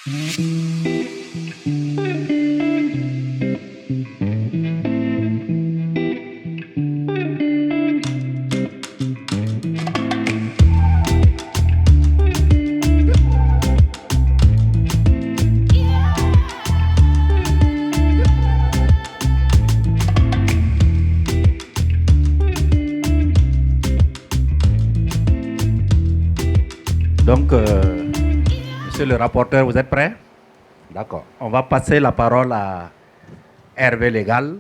Donc, monsieur le rapporteur, vous êtes prêt? D'accord. On va passer la parole à Hervé Légal,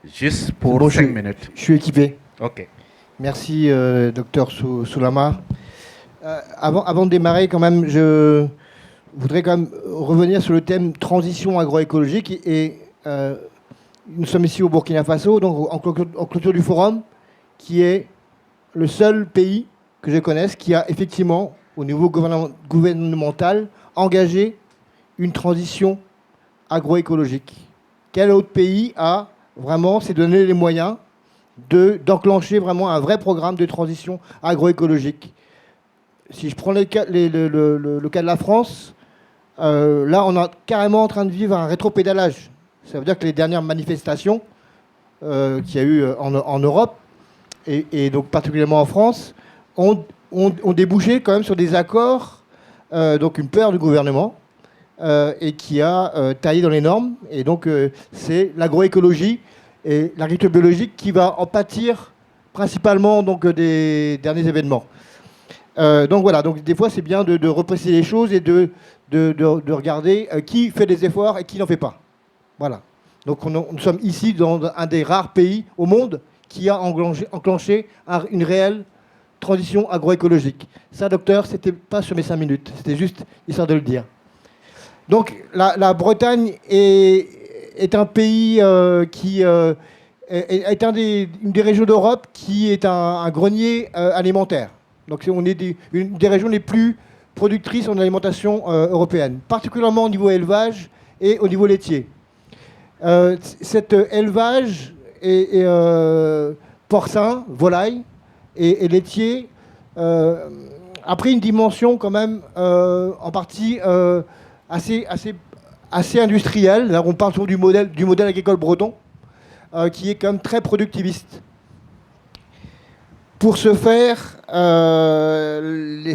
juste pour 5 minutes. Je suis équipé. OK. Merci, docteur Soulamar. Avant de démarrer, quand même, je voudrais quand même revenir sur le thème transition agroécologique. Nous sommes ici au Burkina Faso, donc en clôture du forum, qui est le seul pays que je connaisse qui a effectivement, au niveau gouvernemental, engagé une transition agroécologique. Quel autre pays a vraiment s'est donné les moyens d'enclencher vraiment un vrai programme de transition agroécologique? Si je prends le cas de la France, là on est carrément en train de vivre un rétropédalage. Ça veut dire que les dernières manifestations qu'il y a eu en Europe, et donc particulièrement en France, ont débouché quand même sur des accords, donc une peur du gouvernement, et qui a taillé dans les normes. Et donc c'est l'agroécologie et l'agriculture biologique qui va en pâtir principalement donc, des derniers événements. Donc voilà, donc des fois c'est bien de repréciser les choses et de regarder qui fait des efforts et qui n'en fait pas. Voilà. Donc nous sommes ici dans un des rares pays au monde qui a enclenché une réelle transition agroécologique. Ça, docteur, c'était pas sur mes 5 minutes, c'était juste histoire de le dire. Donc la Bretagne est un pays qui est une des régions d'Europe qui est un grenier alimentaire. Donc on est une des régions les plus productrices en alimentation européenne, particulièrement au niveau élevage et au niveau laitier. Cet élevage est porcin, volaille et laitier a pris une dimension quand même en partie assez industrielle. Là, on parle souvent du modèle agricole breton qui est quand même très productiviste. Pour ce faire,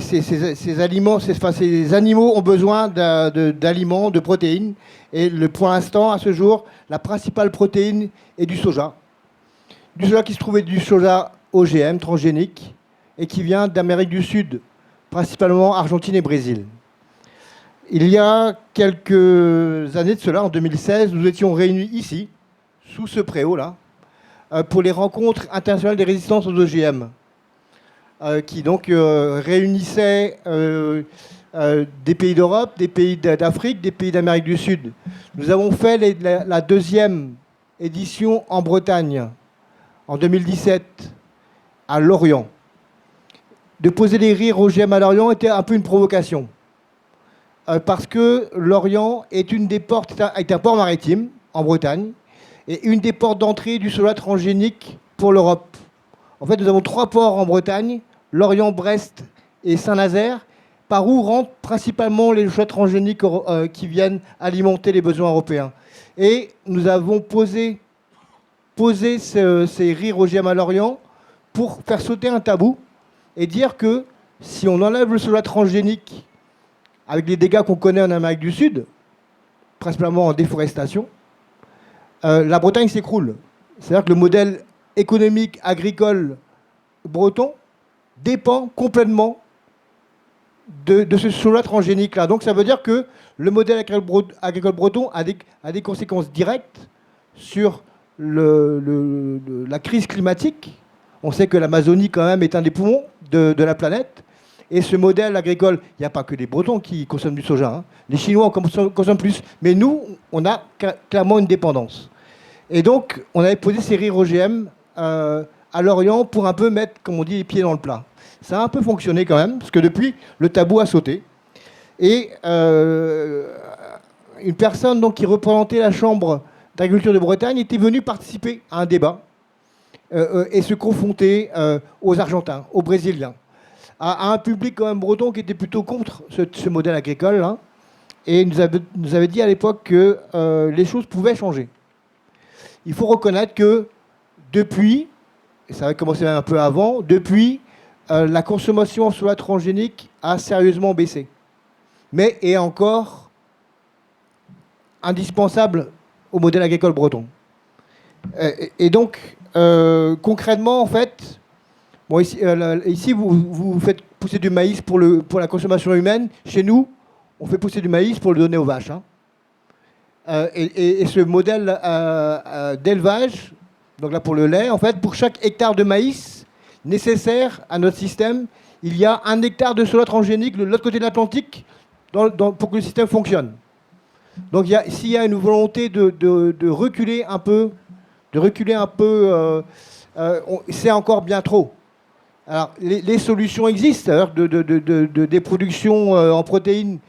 ces animaux ont besoin d'aliments, de protéines. Et pour l'instant, à ce jour, la principale protéine est du soja. Du soja qui se trouvait du soja OGM, transgénique, et qui vient d'Amérique du Sud, principalement Argentine et Brésil. Il y a quelques années de cela, en 2016, nous étions réunis ici, sous ce préau-là, pour les rencontres internationales des résistances aux OGM, qui donc réunissaient des pays d'Europe, des pays d'Afrique, des pays d'Amérique du Sud. Nous avons fait la deuxième édition en Bretagne, en 2017, à Lorient. De poser les rires OGM à Lorient était un peu une provocation. Parce que Lorient est un port maritime en Bretagne et une des portes d'entrée du soja transgénique pour l'Europe. En fait, nous avons 3 ports en Bretagne, Lorient, Brest et Saint-Nazaire, par où rentrent principalement les soja transgéniques qui viennent alimenter les besoins européens. Et nous avons posé ces rires OGM à Lorient pour faire sauter un tabou et dire que si on enlève le soja transgénique avec les dégâts qu'on connaît en Amérique du Sud, principalement en déforestation, la Bretagne s'écroule. C'est-à-dire que le modèle économique agricole breton dépend complètement de ce soja transgénique-là. Donc ça veut dire que le modèle agricole breton a des conséquences directes sur la crise climatique. On sait que l'Amazonie, quand même, est un des poumons de la planète. Et ce modèle agricole, il n'y a pas que les Bretons qui consomment du soja. Hein. Les Chinois en consomment plus. Mais nous, on a clairement une dépendance. Et donc, on avait posé ces rires OGM à Lorient pour un peu mettre, comme on dit, les pieds dans le plat. Ça a un peu fonctionné quand même, parce que depuis, le tabou a sauté. Et une personne donc, qui représentait la Chambre d'agriculture de Bretagne était venue participer à un débat et se confronter aux Argentins, aux Brésiliens, à un public quand même breton qui était plutôt contre ce modèle agricole, hein, et nous avait dit à l'époque que les choses pouvaient changer. Il faut reconnaître que depuis, et ça avait commencé un peu avant, depuis, la consommation en soda transgénique a sérieusement baissé, mais est encore indispensable au modèle agricole breton. Et donc, concrètement, en fait, bon, ici vous faites pousser du maïs pour la consommation humaine. Chez nous, on fait pousser du maïs pour le donner aux vaches. Hein. Et ce modèle d'élevage, donc là pour le lait, en fait, pour chaque hectare de maïs nécessaire à notre système, il y a 1 hectare de soda transgénique de l'autre côté de l'Atlantique pour que le système fonctionne. Donc s'il y a une volonté de reculer un peu, c'est encore bien trop. Alors les solutions existent, des productions en protéines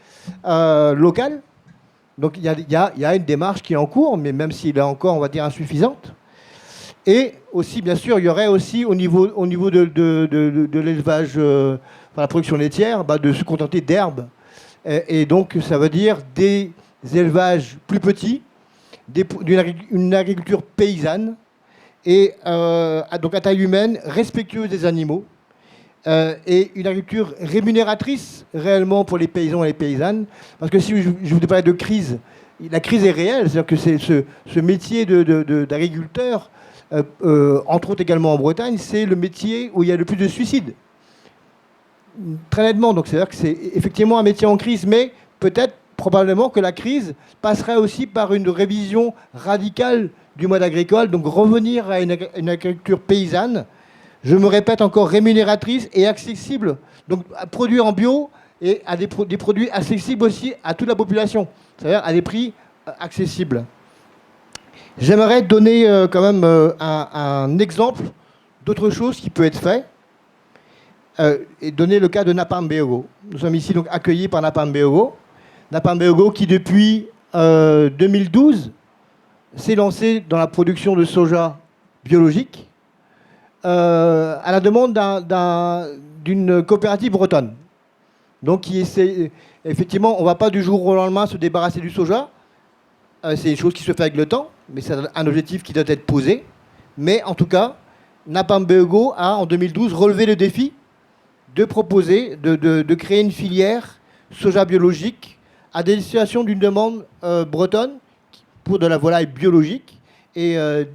locales. Donc il y a une démarche qui est en cours, mais même s'il est encore, on va dire, insuffisante. Et aussi, bien sûr, il y aurait aussi au niveau de l'élevage, la production laitière, de se contenter d'herbes. Et donc ça veut dire des élevages plus petits, une agriculture paysanne, et donc à taille humaine, respectueuse des animaux, et une agriculture rémunératrice réellement pour les paysans et les paysannes. Parce que si je vous parlais de crise, la crise est réelle, c'est-à-dire que ce métier d'agriculteur, entre autres également en Bretagne, c'est le métier où il y a le plus de suicides. Très nettement, donc c'est-à-dire que c'est effectivement un métier en crise, mais peut-être, probablement que la crise passerait aussi par une révision radicale du mode agricole, donc revenir à une agriculture paysanne, je me répète encore, rémunératrice et accessible, donc à produire en bio et à des produits accessibles aussi à toute la population, c'est-à-dire à des prix accessibles. J'aimerais donner quand même un exemple d'autre chose qui peut être fait, et donner le cas de Napam Béogo. Nous sommes ici donc accueillis par Napam Béogo. Napam Béogo qui depuis 2012 s'est lancé dans la production de soja biologique à la demande d'une coopérative bretonne. Donc qui essaie, effectivement, on ne va pas du jour au lendemain se débarrasser du soja. C'est une chose qui se fait avec le temps, mais c'est un objectif qui doit être posé. Mais en tout cas, Napam Béogo a en 2012 relevé le défi de proposer, de créer une filière soja biologique à destination d'une demande bretonne pour de la volaille biologique et une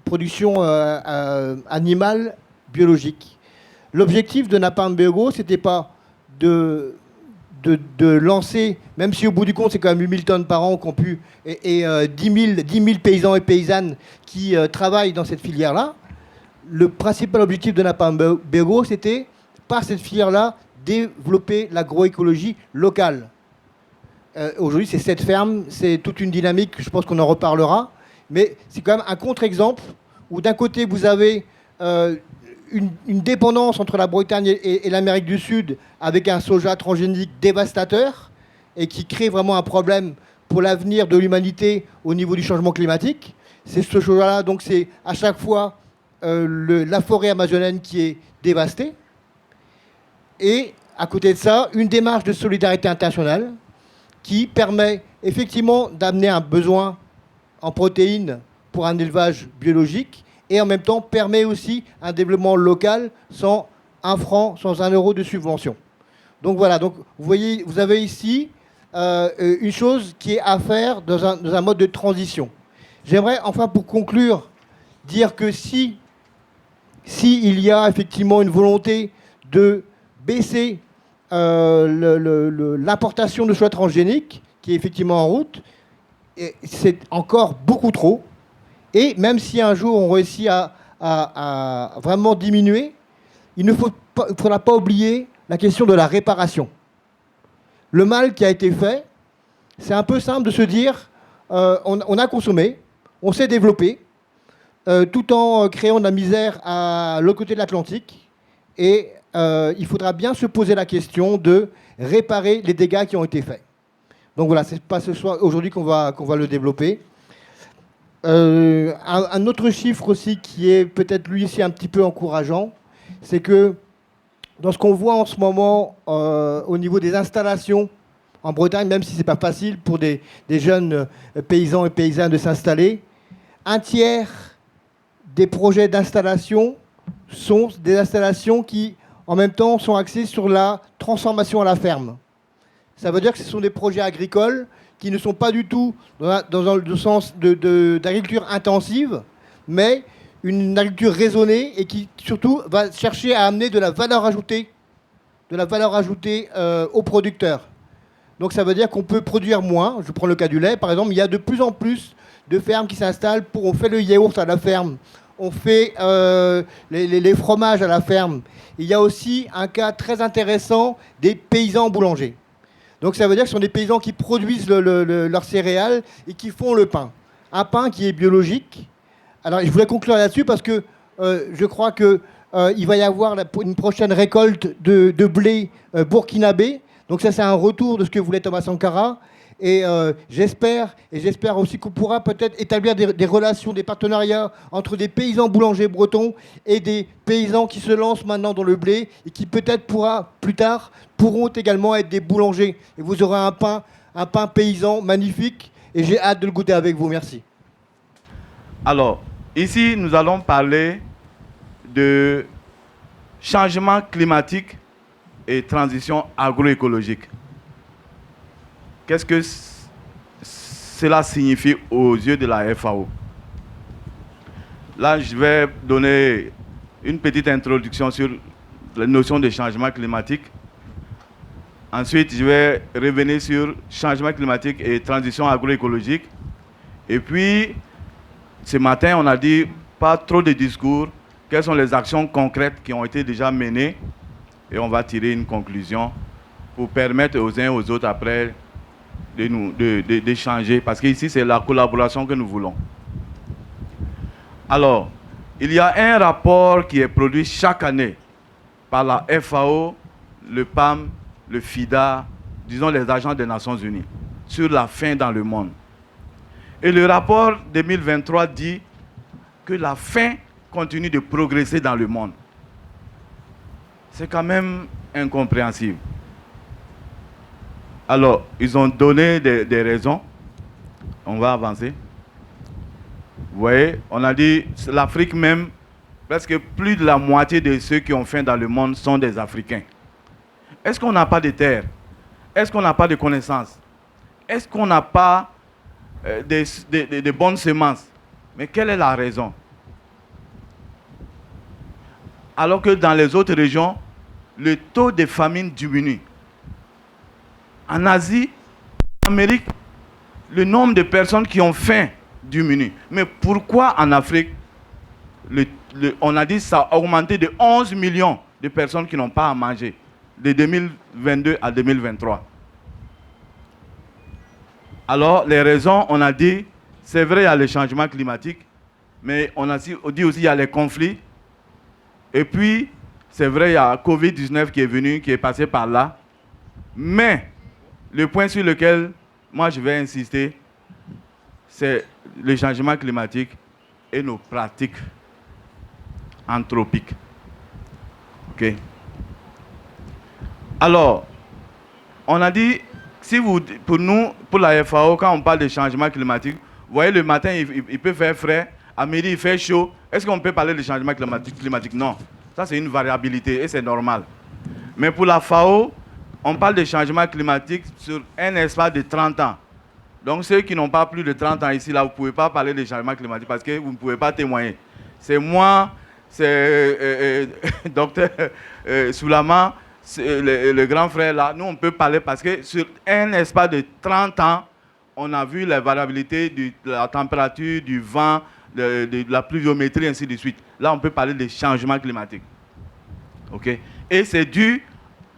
production animale biologique. L'objectif de Napam Béogo, ce n'était pas de lancer, même si au bout du compte c'est quand même 8 000 tonnes par an qu'on pu, et 10 000 paysans et paysannes qui travaillent dans cette filière-là. Le principal objectif de Napam Béogo, c'était, par cette filière-là, développer l'agroécologie locale. Aujourd'hui, c'est 7 fermes, c'est toute une dynamique, je pense qu'on en reparlera, mais c'est quand même un contre-exemple où d'un côté, vous avez une dépendance entre la Bretagne et l'Amérique du Sud avec un soja transgénique dévastateur et qui crée vraiment un problème pour l'avenir de l'humanité au niveau du changement climatique. C'est ce soja-là, donc c'est à chaque fois la forêt amazonienne qui est dévastée. Et à côté de ça, une démarche de solidarité internationale qui permet effectivement d'amener un besoin en protéines pour un élevage biologique et en même temps permet aussi un développement local sans 1 franc, sans 1 euro de subvention. Donc voilà, donc vous voyez, vous avez ici une chose qui est à faire dans un mode de transition. J'aimerais enfin pour conclure dire que si il y a effectivement une volonté de baisser l'importation de soja transgénique, qui est effectivement en route, c'est encore beaucoup trop. Et même si un jour on réussit à vraiment diminuer, il ne faudra pas oublier la question de la réparation. Le mal qui a été fait, c'est un peu simple de se dire, on a consommé, on s'est développé, tout en créant de la misère à l'autre côté de l'Atlantique. Et il faudra bien se poser la question de réparer les dégâts qui ont été faits. Donc voilà, c'est pas ce soir, aujourd'hui qu'on va le développer. Un autre chiffre aussi qui est peut-être lui aussi un petit peu encourageant, c'est que dans ce qu'on voit en ce moment au niveau des installations en Bretagne, même si ce n'est pas facile pour des jeunes paysans et paysannes de s'installer. Un tiers des projets d'installation sont des installations qui, en même temps, sont axées sur la transformation à la ferme. Ça veut dire que ce sont des projets agricoles qui ne sont pas du tout dans le sens d'agriculture intensive, mais une agriculture raisonnée et qui, surtout, va chercher à amener de la valeur ajoutée aux producteurs. Donc ça veut dire qu'on peut produire moins. Je prends le cas du lait, par exemple. Il y a de plus en plus de fermes qui s'installent on fait le yaourt à la ferme, on fait les fromages à la ferme. Il y a aussi un cas très intéressant des paysans boulangers. Donc ça veut dire que ce sont des paysans qui produisent leurs céréales et qui font le pain. Un pain qui est biologique. Alors je voulais conclure là-dessus parce que je crois qu'il va y avoir une prochaine récolte de blé burkinabé. Donc ça c'est un retour de ce que voulait Thomas Sankara. Et j'espère aussi qu'on pourra peut-être établir des relations, des partenariats entre des paysans boulangers bretons et des paysans qui se lancent maintenant dans le blé et qui peut-être plus tard pourront également être des boulangers. Et vous aurez un pain paysan magnifique et j'ai hâte de le goûter avec vous. Merci. Alors, ici, nous allons parler de changement climatique et transition agroécologique. Qu'est-ce que cela signifie aux yeux de la FAO? Là, je vais donner une petite introduction sur la notion de changement climatique. Ensuite, je vais revenir sur changement climatique et transition agroécologique. Et puis, ce matin, on a dit pas trop de discours, quelles sont les actions concrètes qui ont été déjà menées, et on va tirer une conclusion pour permettre aux uns et aux autres après d'échanger, parce qu'ici, c'est la collaboration que nous voulons. Alors, il y a un rapport qui est produit chaque année par la FAO, le PAM, le FIDA, disons les agents des Nations Unies, sur la faim dans le monde. Et le rapport 2023 dit que la faim continue de progresser dans le monde. C'est quand même incompréhensible. Alors, ils ont donné des raisons. On va avancer. Vous voyez, on a dit, l'Afrique même, presque plus de la moitié de ceux qui ont faim dans le monde sont des Africains. Est-ce qu'on n'a pas de terre? Est-ce qu'on n'a pas de connaissances? Est-ce qu'on n'a pas de bonnes semences? Mais quelle est la raison? Alors que dans les autres régions, le taux de famine diminue. En Asie, en Amérique, le nombre de personnes qui ont faim diminue. Mais pourquoi en Afrique, on a dit que ça a augmenté de 11 millions de personnes qui n'ont pas à manger, de 2022 à 2023. Alors, les raisons, on a dit, c'est vrai, il y a le changement climatique, mais on a dit aussi qu'il y a les conflits. Et puis, c'est vrai, il y a Covid-19 qui est venu, qui est passé par là. Mais, le point sur lequel moi je vais insister, c'est le changement climatique et nos pratiques anthropiques. OK? Alors, on a dit, pour la FAO, quand on parle de changement climatique, vous voyez, le matin, il peut faire frais, à midi, il fait chaud. Est-ce qu'on peut parler de changement climatique? Non. Ça, c'est une variabilité et c'est normal. Mais pour la FAO, on parle de changement climatique sur un espace de 30 ans. Donc, ceux qui n'ont pas plus de 30 ans ici, là, vous ne pouvez pas parler de changement climatique parce que vous ne pouvez pas témoigner. C'est moi, c'est docteur Soulama, le grand frère là. Nous, on peut parler parce que sur un espace de 30 ans, on a vu la variabilité de la température, du vent, de la pluviométrie, ainsi de suite. Là, on peut parler de changement climatique. OK? Et c'est dû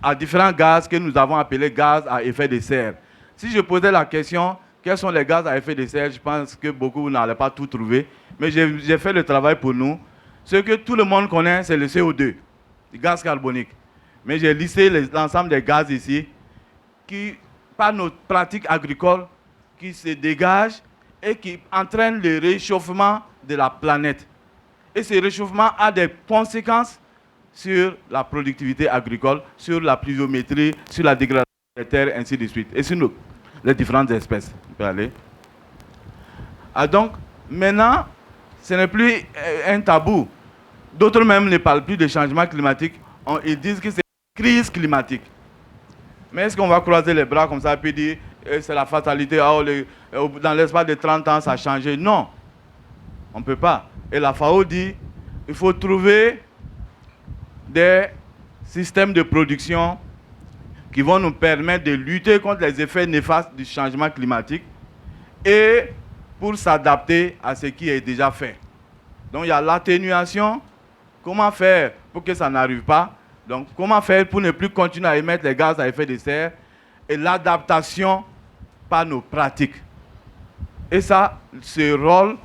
à différents gaz que nous avons appelés gaz à effet de serre. Si je posais la question, quels sont les gaz à effet de serre, je pense que beaucoup n'allaient pas tout trouver. Mais j'ai fait le travail pour nous. Ce que tout le monde connaît, c'est le CO2, le gaz carbonique. Mais j'ai listé l'ensemble des gaz ici qui, par nos pratiques agricoles, qui se dégagent et qui entraînent le réchauffement de la planète. Et ce réchauffement a des conséquences sur la productivité agricole, sur la pluviométrie, sur la dégradation. les terres, ainsi de suite. Et sur les différentes espèces. On peut aller. Ah, donc, maintenant, ce n'est plus un tabou. D'autres même ne parlent plus de changement climatique. Ils disent que c'est une crise climatique. Mais est-ce qu'on va croiser les bras comme ça et puis dire c'est la fatalité, dans l'espace de 30 ans, ça a changé? Non, on ne peut pas. Et la FAO dit il faut trouver des systèmes de production qui vont nous permettre de lutter contre les effets néfastes du changement climatique et pour s'adapter à ce qui est déjà fait. Donc il y a l'atténuation. Comment faire pour que ça n'arrive pas? Donc comment faire pour ne plus continuer à émettre les gaz à effet de serre? Et l'adaptation par nos pratiques. Et ça, ce rôle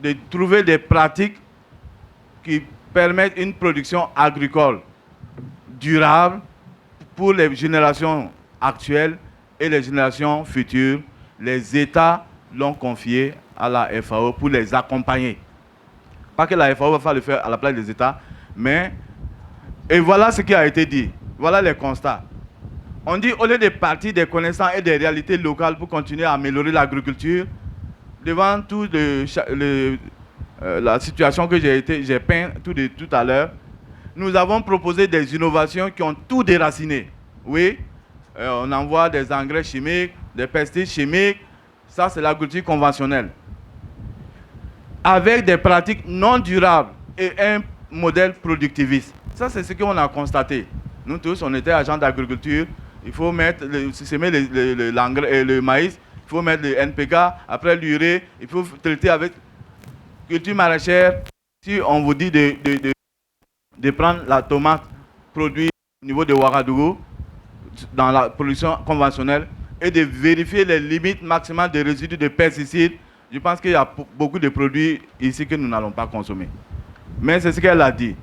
de trouver des pratiques qui permettent une production agricole durable pour les générations actuelles et les générations futures. Les États l'ont confié à la FAO pour les accompagner. Pas que la FAO va le faire à la place des États, mais... Et voilà ce qui a été dit. Voilà les constats. On dit, au lieu de partir des connaissances et des réalités locales pour continuer à améliorer l'agriculture, devant toute la situation que j'ai peint tout à l'heure, nous avons proposé des innovations qui ont tout déraciné. Oui, on envoie des engrais chimiques, des pesticides chimiques, ça c'est l'agriculture conventionnelle. Avec des pratiques non durables et un modèle productiviste. Ça c'est ce qu'on a constaté. Nous tous, on était agents d'agriculture. Il faut semer le maïs, il faut mettre le NPK, après l'urée, il faut traiter avec culture maraîchère. Si on vous dit de prendre la tomate produite au niveau de Ouagadougou, dans la production conventionnelle, et de vérifier les limites maximales des résidus de pesticides, je pense qu'il y a beaucoup de produits ici que nous n'allons pas consommer. Mais c'est ce qu'elle a dit.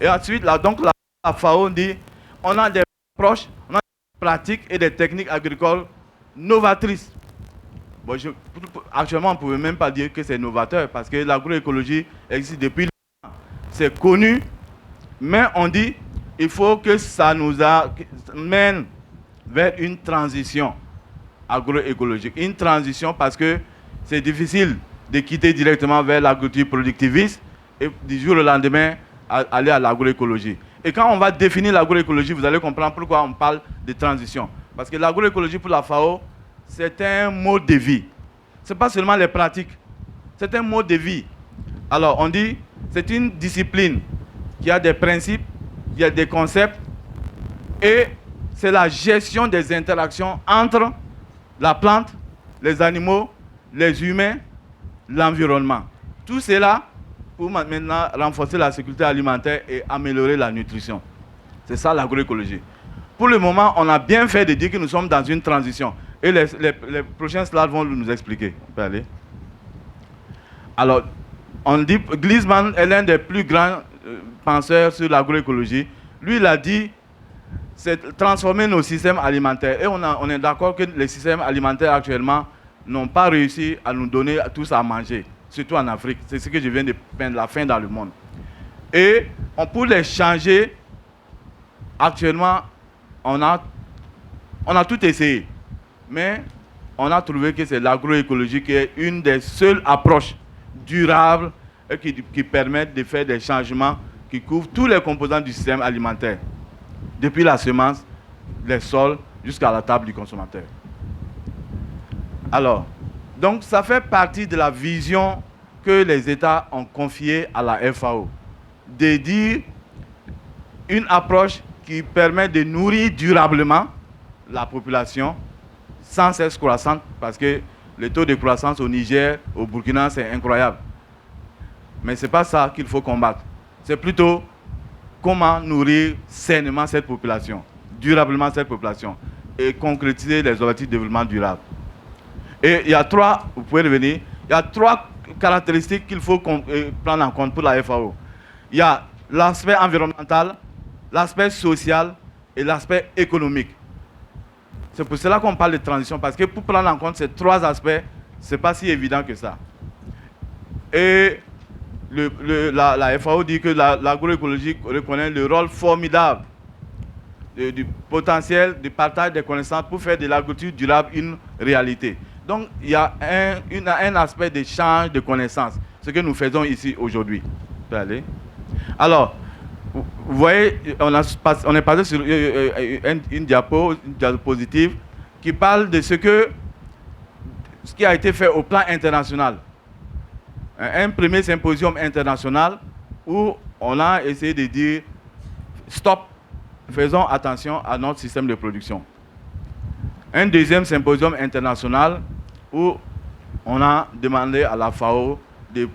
Et ensuite, donc, la FAO dit, on a des approches, on a des pratiques et des techniques agricoles novatrices. Bon, actuellement, on ne pouvait même pas dire que c'est novateur parce que l'agroécologie existe depuis longtemps. C'est connu, mais on dit il faut que ça nous mène vers une transition agroécologique. Une transition parce que c'est difficile de quitter directement vers l'agriculture productiviste et du jour au lendemain aller à l'agroécologie. Et quand on va définir l'agroécologie, vous allez comprendre pourquoi on parle de transition. Parce que l'agroécologie pour la FAO, c'est un mode de vie. Ce n'est pas seulement les pratiques, c'est un mode de vie. Alors on dit, c'est une discipline qui a des principes, il y a des concepts, et c'est la gestion des interactions entre la plante, les animaux, les humains, l'environnement. Tout cela pour maintenant renforcer la sécurité alimentaire et améliorer la nutrition. C'est ça l'agroécologie. Pour le moment, on a bien fait de dire que nous sommes dans une transition. Et les prochains slides vont nous expliquer. On peut aller. Alors, on dit, Gliessman est l'un des plus grands penseurs sur l'agroécologie. Lui, il a dit, c'est transformer nos systèmes alimentaires. Et on est d'accord que les systèmes alimentaires actuellement n'ont pas réussi à nous donner tous à manger, surtout en Afrique. C'est ce que je viens de peindre, la faim dans le monde. Et pour les changer, actuellement, on a tout essayé. Mais on a trouvé que c'est l'agroécologie qui est une des seules approches durables et qui permettent de faire des changements qui couvrent tous les composants du système alimentaire, depuis la semence, les sols, jusqu'à la table du consommateur. Alors, donc ça fait partie de la vision que les États ont confiée à la FAO, de dire une approche qui permet de nourrir durablement la population, sans cesse croissante, parce que le taux de croissance au Niger, au Burkina, c'est incroyable. Mais ce n'est pas ça qu'il faut combattre. C'est plutôt comment nourrir sainement cette population, durablement cette population, et concrétiser les objectifs de développement durable. Et il y a vous pouvez revenir, il y a trois caractéristiques qu'il faut prendre en compte pour la FAO. Il y a l'aspect environnemental, l'aspect social et l'aspect économique. C'est pour cela qu'on parle de transition, parce que pour prendre en compte ces trois aspects, ce n'est pas si évident que ça. Et la FAO dit que l'agroécologie reconnaît le rôle formidable du potentiel de partage des connaissances pour faire de l'agriculture durable une réalité. Donc, il y a un aspect d'échange de connaissances, ce que nous faisons ici aujourd'hui. Alors, vous voyez, on est passé sur une diapositive qui parle de ce qui a été fait au plan international. Un premier symposium international où on a essayé de dire stop, faisons attention à notre système de production. Un deuxième symposium international où on a demandé à la FAO de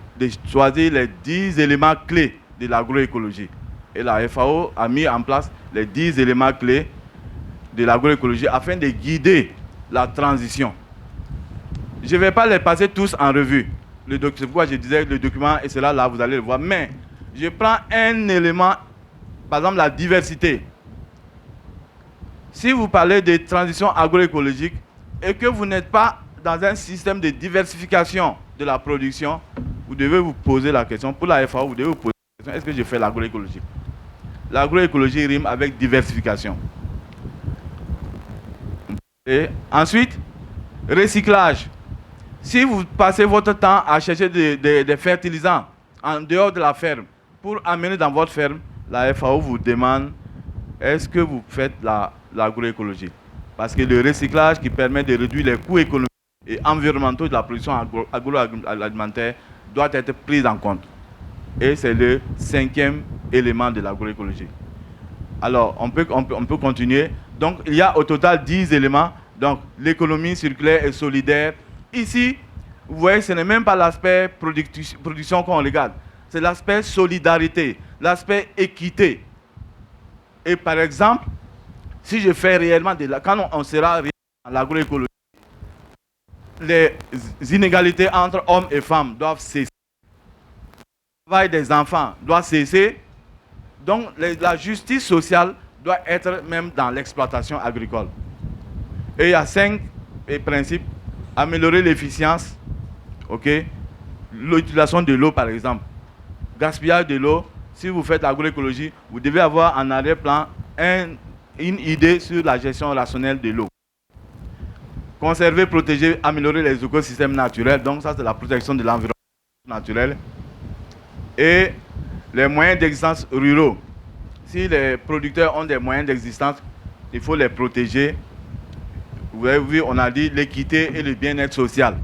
choisir les 10 éléments clés de l'agroécologie. Et la FAO a mis en place les 10 éléments clés de l'agroécologie afin de guider la transition. Je ne vais pas les passer tous en revue. C'est pourquoi je disais le document, et c'est là, vous allez le voir. Mais je prends un élément, par exemple la diversité. Si vous parlez de transition agroécologique et que vous n'êtes pas dans un système de diversification de la production, vous devez vous poser la question, pour la FAO, vous devez vous poser la question, est-ce que je fais l'agroécologie? L'agroécologie rime avec diversification. Et ensuite, recyclage. Si vous passez votre temps à chercher des fertilisants en dehors de la ferme pour amener dans votre ferme, la FAO vous demande est-ce que vous faites l'agroécologie? Parce que le recyclage qui permet de réduire les coûts économiques et environnementaux de la production agroalimentaire doit être pris en compte. Et c'est le 5e élément de l'agroécologie. Alors, on peut continuer. Donc, il y a au total 10 éléments. Donc, l'économie circulaire et solidaire. Ici, vous voyez, ce n'est même pas l'aspect production qu'on regarde. C'est l'aspect solidarité, l'aspect équité. Et par exemple, si je fais réellement quand on sera dans l'agroécologie, les inégalités entre hommes et femmes doivent cesser. Le travail des enfants doit cesser. Donc, la justice sociale doit être même dans l'exploitation agricole. Et il y a 5 principes. Améliorer l'efficience, l'utilisation de l'eau par exemple. Gaspillage de l'eau, si vous faites l'agroécologie, vous devez avoir en arrière-plan une idée sur la gestion rationnelle de l'eau. Conserver, protéger, améliorer les écosystèmes naturels, donc ça c'est la protection de l'environnement naturel. Et les moyens d'existence ruraux. Si les producteurs ont des moyens d'existence, il faut les protéger. Vous avez vu, on a dit l'équité et le bien-être social.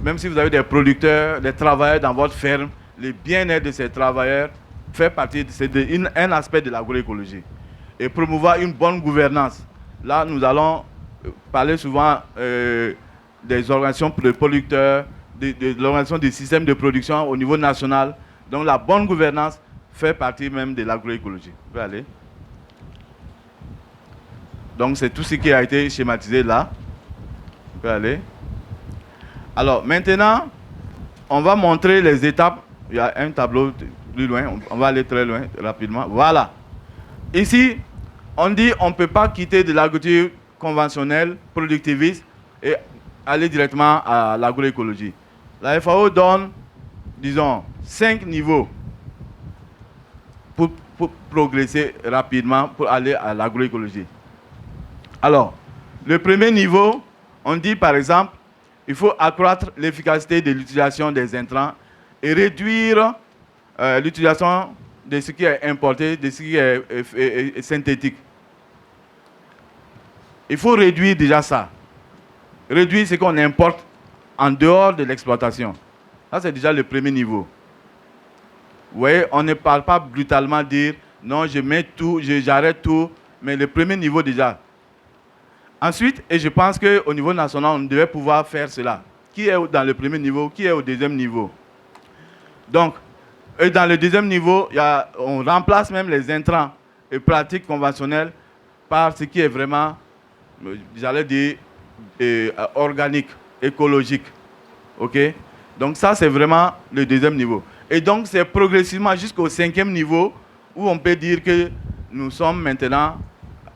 Même si vous avez des producteurs, des travailleurs dans votre ferme, le bien-être de ces travailleurs fait partie, c'est un aspect de l'agroécologie. Et promouvoir une bonne gouvernance. Là, nous allons parler souvent des organisations de producteurs, de l'organisation des systèmes de production au niveau national. Donc la bonne gouvernance fait partie même de l'agroécologie. Vous pouvez aller. Donc c'est tout ce qui a été schématisé là. Vous pouvez aller. Alors maintenant, on va montrer les étapes. Il y a un tableau plus loin, on va aller très loin rapidement. Voilà. Ici, on dit on ne peut pas quitter de l'agriculture conventionnelle, productiviste, et aller directement à l'agroécologie. La FAO donne, disons, 5 niveaux pour progresser rapidement, pour aller à l'agroécologie. Alors, le premier niveau, on dit par exemple, il faut accroître l'efficacité de l'utilisation des intrants et réduire l'utilisation de ce qui est importé, de ce qui est synthétique. Il faut réduire déjà ça. Réduire ce qu'on importe en dehors de l'exploitation. Ça, c'est déjà le premier niveau. Vous voyez, on ne parle pas brutalement dire non, je mets tout, j'arrête tout, mais le premier niveau déjà. Ensuite, et je pense qu'au niveau national, on devait pouvoir faire cela. Qui est dans le premier niveau, qui est au deuxième niveau? Donc, et dans le deuxième niveau, on remplace même les intrants et pratiques conventionnelles par ce qui est vraiment, j'allais dire, organique, écologique. OK? Donc ça, c'est vraiment le deuxième niveau. Et donc, c'est progressivement jusqu'au 5e niveau où on peut dire que nous sommes maintenant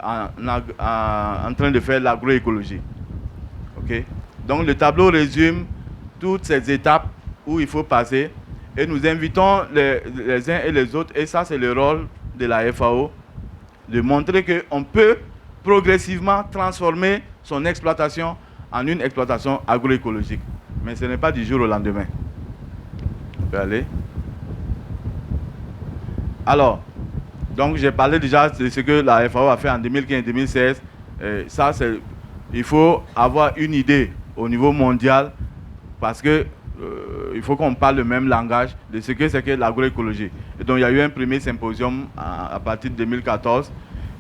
en train de faire l'agroécologie. OK? Donc, le tableau résume toutes ces étapes où il faut passer. Et nous invitons les uns et les autres, et ça, c'est le rôle de la FAO, de montrer qu'on peut progressivement transformer son exploitation en une exploitation agroécologique. Mais ce n'est pas du jour au lendemain. On peut aller. Alors, donc j'ai parlé déjà de ce que la FAO a fait en 2015-2016. Ça, il faut avoir une idée au niveau mondial parce que il faut qu'on parle le même langage de ce que c'est que l'agroécologie. Et donc il y a eu un premier symposium à partir de 2014.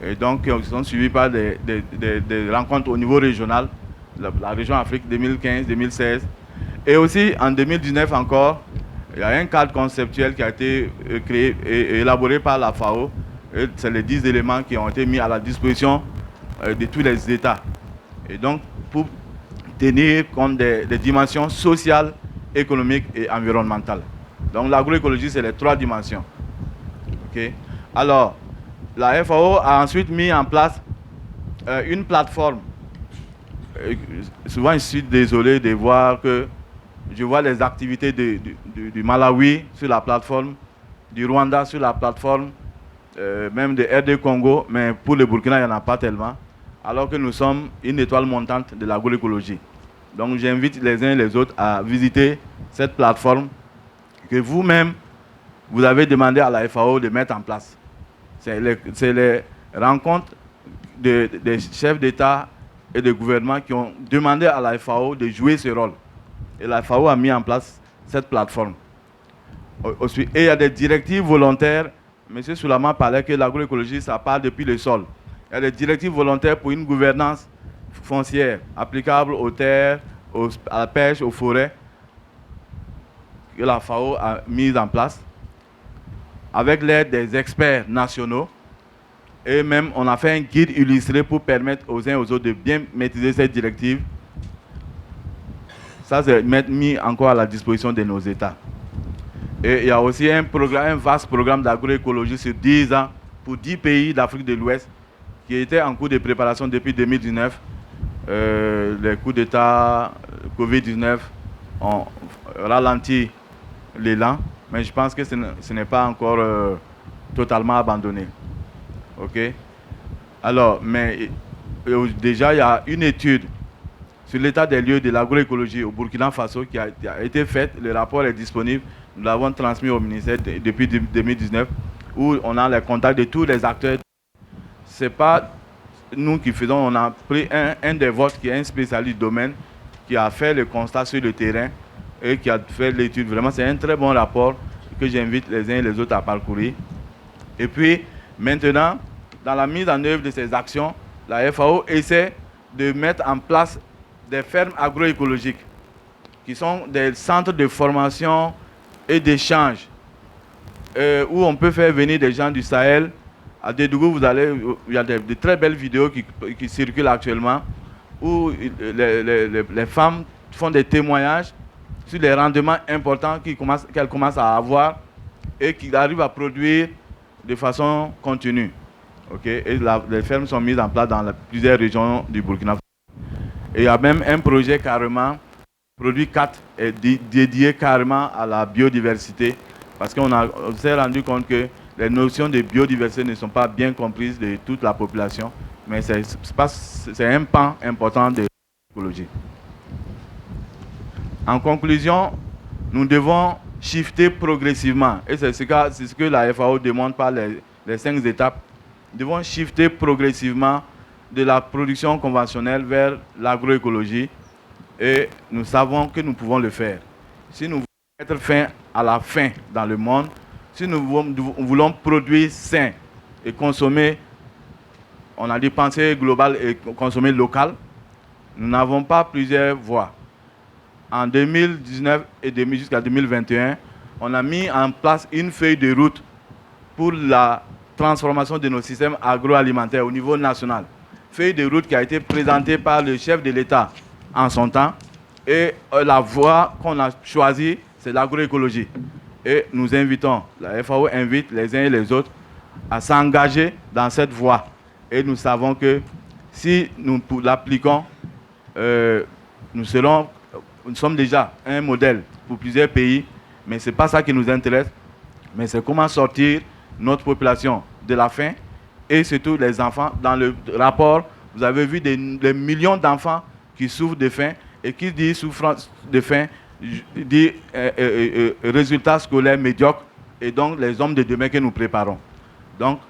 Et donc ils sont suivis par des rencontres au niveau régional, la région Afrique 2015-2016. Et aussi en 2019 encore, il y a un cadre conceptuel qui a été créé et élaboré par la FAO. C'est les 10 éléments qui ont été mis à la disposition de tous les États. Et donc pour tenir compte des dimensions sociales, économiques et environnementales. Donc l'agroécologie, c'est les 3 dimensions. Okay? Alors, la FAO a ensuite mis en place une plateforme. Souvent, je suis désolé de voir que je vois les activités du Malawi sur la plateforme, du Rwanda sur la plateforme, même de RD Congo, mais pour le Burkina, il n'y en a pas tellement, alors que nous sommes une étoile montante de l'agroécologie. Donc j'invite les uns et les autres à visiter cette plateforme que vous-même, vous avez demandé à la FAO de mettre en place. C'est les rencontres des chefs d'État et de gouvernement qui ont demandé à la FAO de jouer ce rôle. Et la FAO a mis en place cette plateforme. Et il y a des directives volontaires. M. Soulama parlait que l'agroécologie, ça part depuis le sol. Il y a des directives volontaires pour une gouvernance foncière applicable aux terres, à la pêche, aux forêts, que la FAO a mis en place avec l'aide des experts nationaux. Et même, on a fait un guide illustré pour permettre aux uns et aux autres de bien maîtriser cette directive. Ça, c'est mis encore à la disposition de nos États. Et il y a aussi un vaste programme d'agroécologie sur 10 ans pour 10 pays d'Afrique de l'Ouest qui était en cours de préparation depuis 2019. Les coups d'État, Covid-19 ont ralenti l'élan, mais je pense que ce n'est pas encore totalement abandonné. OK? Alors, mais déjà, il y a une étude sur l'état des lieux de l'agroécologie au Burkina Faso qui a été faite. Le rapport est disponible. Nous l'avons transmis au ministère depuis 2019, où on a les contacts de tous les acteurs. Ce n'est pas nous qui faisons, on a pris un des vôtres qui est un spécialiste du domaine, qui a fait le constat sur le terrain et qui a fait l'étude. Vraiment, c'est un très bon rapport que j'invite les uns et les autres à parcourir. Et puis, maintenant, dans la mise en œuvre de ces actions, la FAO essaie de mettre en place des fermes agroécologiques qui sont des centres de formation et d'échange où on peut faire venir des gens du Sahel. À Dédougou, il y a de très belles vidéos qui circulent actuellement où les femmes font des témoignages sur les rendements importants qu'elles commencent à avoir et qui arrivent à produire de façon continue. Okay? Et les fermes sont mises en place dans plusieurs régions du Burkina Faso. Et il y a même un projet carrément, produit 4, dédié carrément à la biodiversité, parce qu'on s'est rendu compte que les notions de biodiversité ne sont pas bien comprises de toute la population, mais c'est un pan important de l'écologie. En conclusion, nous devons shifter progressivement, et c'est ce que la FAO demande par les 5 étapes. Nous devons shifter progressivement de la production conventionnelle vers l'agroécologie, et nous savons que nous pouvons le faire. Si nous voulons mettre fin à la faim dans le monde, si nous voulons produire sain et consommer, on a dit penser global et consommer local, nous n'avons pas plusieurs voies. En 2019 et jusqu'à 2021, on a mis en place une feuille de route pour la transformation de nos systèmes agroalimentaires au niveau national. Feuille de route qui a été présentée par le chef de l'État en son temps. Et la voie qu'on a choisie, c'est l'agroécologie. Et nous invitons, la FAO invite les uns et les autres à s'engager dans cette voie. Et nous savons que si nous l'appliquons, nous sommes déjà un modèle pour plusieurs pays, mais ce n'est pas ça qui nous intéresse, mais c'est comment sortir notre population de la faim et surtout les enfants. Dans le rapport, vous avez vu des millions d'enfants qui souffrent de faim et qui dit souffrance de faim, dit résultats scolaires médiocres et donc les hommes de demain que nous préparons. Donc,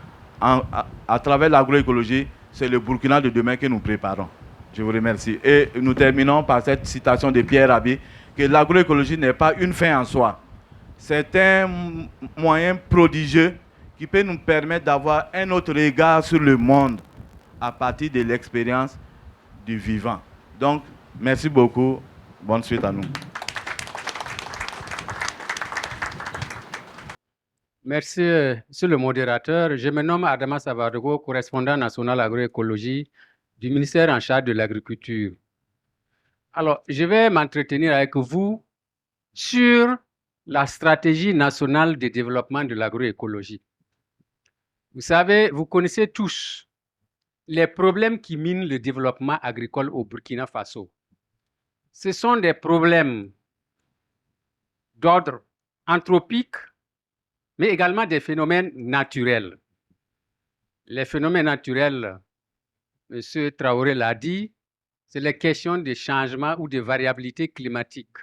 à travers l'agroécologie, c'est le Burkina de demain que nous préparons. Je vous remercie. Et nous terminons par cette citation de Pierre Rabhi, que l'agroécologie n'est pas une fin en soi. C'est un moyen prodigieux qui peut nous permettre d'avoir un autre regard sur le monde à partir de l'expérience du vivant. Donc, merci beaucoup. Bonne suite à nous. Merci, monsieur le modérateur. Je me nomme Adama Savadogo, correspondant national agroécologie du ministère en charge de l'agriculture. Alors, je vais m'entretenir avec vous sur la stratégie nationale de développement de l'agroécologie. Vous savez, vous connaissez tous les problèmes qui minent le développement agricole au Burkina Faso. Ce sont des problèmes d'ordre anthropique, mais également des phénomènes naturels. Les phénomènes naturels, M. Traoré l'a dit, c'est les questions de changement ou de variabilité climatique.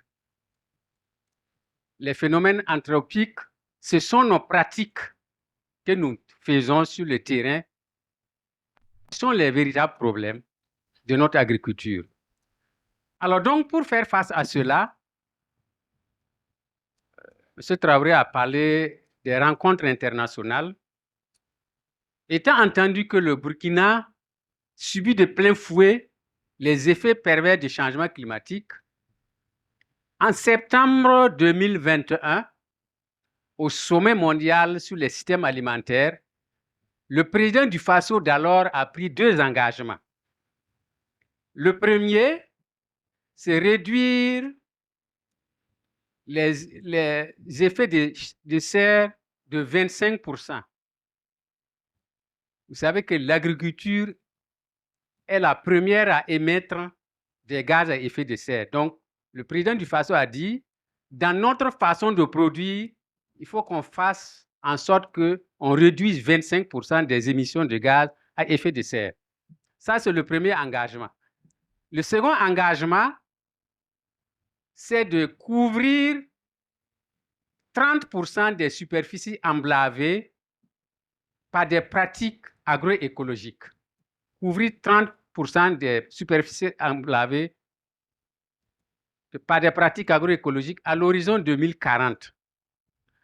Les phénomènes anthropiques, ce sont nos pratiques que nous faisons sur le terrain, qui sont les véritables problèmes de notre agriculture. Alors donc, pour faire face à cela, M. Traoré a parlé des rencontres internationales. Étant entendu que le Burkina subit de plein fouet les effets pervers du changement climatique, en septembre 2021, au sommet mondial sur les systèmes alimentaires, le président du Faso d'alors a pris 2 engagements. Le premier, c'est réduire les effets de serre de 25%. Vous savez que l'agriculture est la première à émettre des gaz à effet de serre. Donc, le président du Faso a dit, dans notre façon de produire, il faut qu'on fasse en sorte qu'on réduise 25% des émissions de gaz à effet de serre. Ça, c'est le premier engagement. Le second engagement, c'est de couvrir 30% des superficies emblavées par des pratiques agroécologiques. Couvrir 30% des superficies emblavées par des pratiques agroécologiques à l'horizon 2040.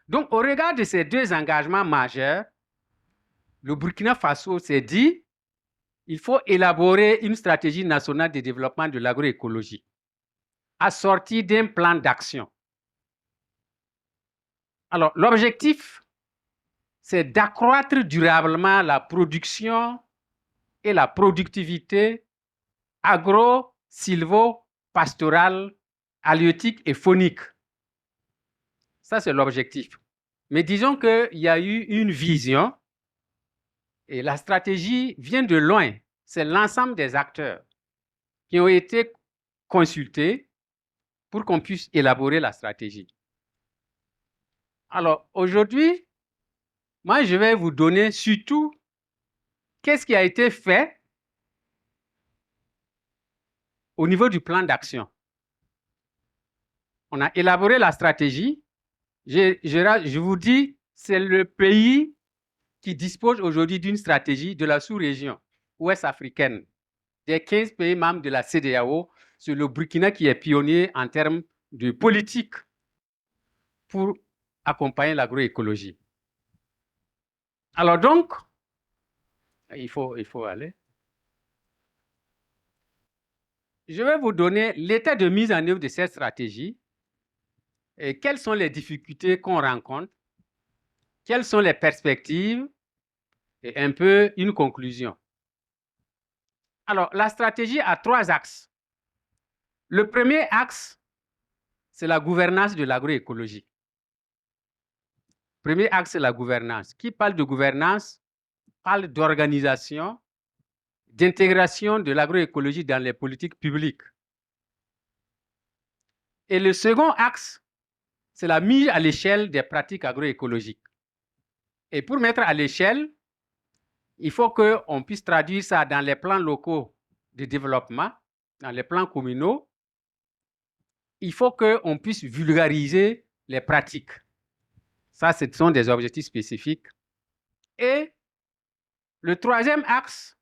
Donc, au regard de ces 2 engagements majeurs, le Burkina Faso s'est dit il faut élaborer une stratégie nationale de développement de l'agroécologie, assortie d'un plan d'action. Alors, l'objectif, c'est d'accroître durablement la production et la productivité agro-silvo-pastorale, halieutique et faunique. Ça, c'est l'objectif. Mais disons qu'il y a eu une vision et la stratégie vient de loin. C'est l'ensemble des acteurs qui ont été consultés pour qu'on puisse élaborer la stratégie. Alors, aujourd'hui, moi, je vais vous donner surtout qu'est-ce qui a été fait au niveau du plan d'action. On a élaboré la stratégie. Je vous dis, c'est le pays qui dispose aujourd'hui d'une stratégie de la sous-région ouest africaine. Des 15 pays membres de la CEDEAO, c'est le Burkina qui est pionnier en termes de politique pour accompagner l'agroécologie. Alors donc, il faut aller. Je vais vous donner l'état de mise en œuvre de cette stratégie et quelles sont les difficultés qu'on rencontre, quelles sont les perspectives et un peu une conclusion. Alors, la stratégie a 3 axes. Le premier axe, c'est la gouvernance de l'agroécologie. Premier axe, c'est la gouvernance. Qui parle de gouvernance parle d'organisation, d'intégration de l'agroécologie dans les politiques publiques. Et le second axe, c'est la mise à l'échelle des pratiques agroécologiques. Et pour mettre à l'échelle, il faut qu'on puisse traduire ça dans les plans locaux de développement, dans les plans communaux. Il faut qu'on puisse vulgariser les pratiques. Ça, ce sont des objectifs spécifiques. Et le troisième axe,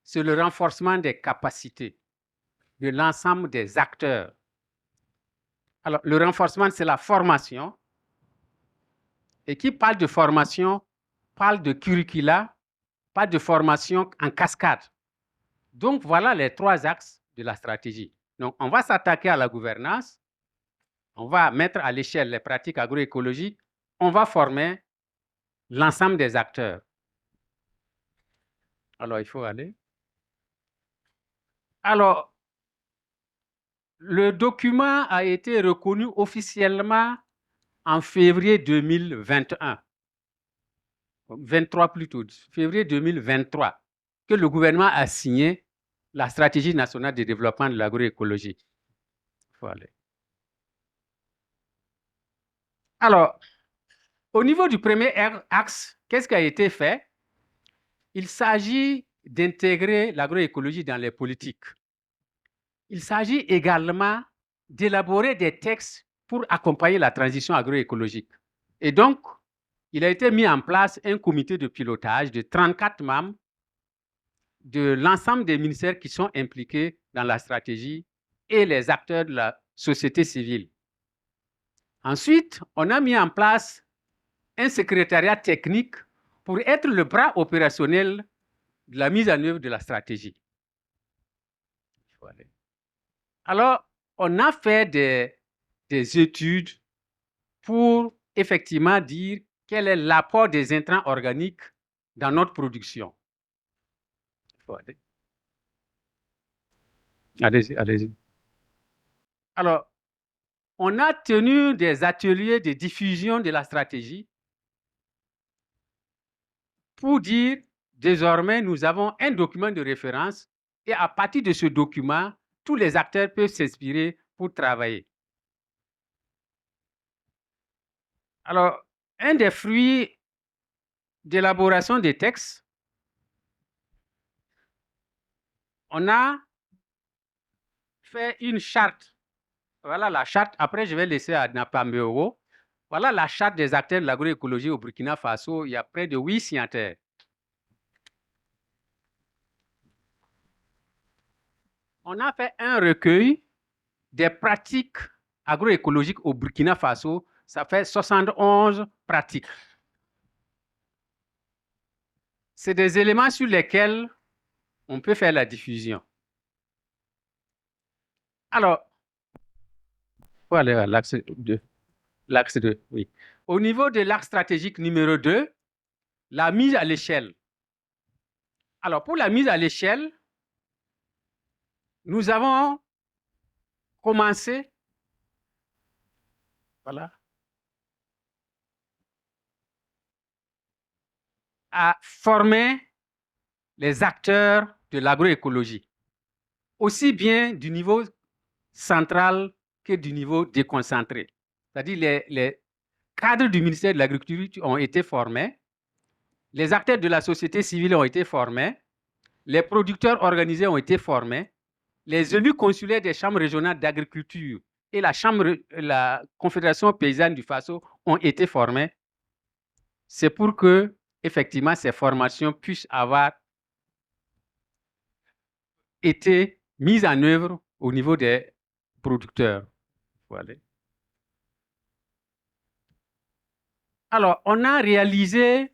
c'est le renforcement des capacités de l'ensemble des acteurs. Alors, le renforcement, c'est la formation. Et qui parle de formation, parle de curricula, parle de formation en cascade. Donc, voilà les trois axes de la stratégie. Donc, on va s'attaquer à la gouvernance, on va mettre à l'échelle les pratiques agroécologiques, on va former l'ensemble des acteurs. Alors, il faut aller. Alors, le document a été reconnu officiellement en février 2021. 23 plutôt, février 2023, que le gouvernement a signé la stratégie nationale de développement de l'agroécologie. Voilà. Alors, au niveau du premier axe, qu'est-ce qui a été fait? Il s'agit d'intégrer l'agroécologie dans les politiques. Il s'agit également d'élaborer des textes pour accompagner la transition agroécologique. Et donc, il a été mis en place un comité de pilotage de 34 membres de l'ensemble des ministères qui sont impliqués dans la stratégie et les acteurs de la société civile. Ensuite, on a mis en place un secrétariat technique pour être le bras opérationnel de la mise en œuvre de la stratégie. Alors, on a fait des études pour effectivement dire quel est l'apport des intrants organiques dans notre production. Allez-y, allez-y. Alors, on a tenu des ateliers de diffusion de la stratégie pour dire, désormais, nous avons un document de référence et à partir de ce document, tous les acteurs peuvent s'inspirer pour travailler. Alors, un des fruits d'élaboration des textes, on a fait une charte. Voilà la charte. Après, je vais laisser à Napambeoro. Voilà la charte des acteurs de l'agroécologie au Burkina Faso. Il y a près de 8 signataires. On a fait un recueil des pratiques agroécologiques au Burkina Faso. Ça fait 71 pratiques. C'est des éléments sur lesquels on peut faire la diffusion. Alors, voilà l'axe 2. L'axe 2, oui. Au niveau de l'axe stratégique numéro 2, la mise à l'échelle. Alors, pour la mise à l'échelle, nous avons commencé, voilà, à former les acteurs de l'agroécologie, aussi bien du niveau central que du niveau déconcentré. C'est-à-dire les cadres du ministère de l'Agriculture ont été formés, les acteurs de la société civile ont été formés, les producteurs organisés ont été formés, les élus consulaires des chambres régionales d'agriculture et la Confédération paysanne du Faso ont été formés. C'est pour que, effectivement, ces formations puissent avoir été mises en œuvre au niveau des producteurs. Voilà. Alors, on a réalisé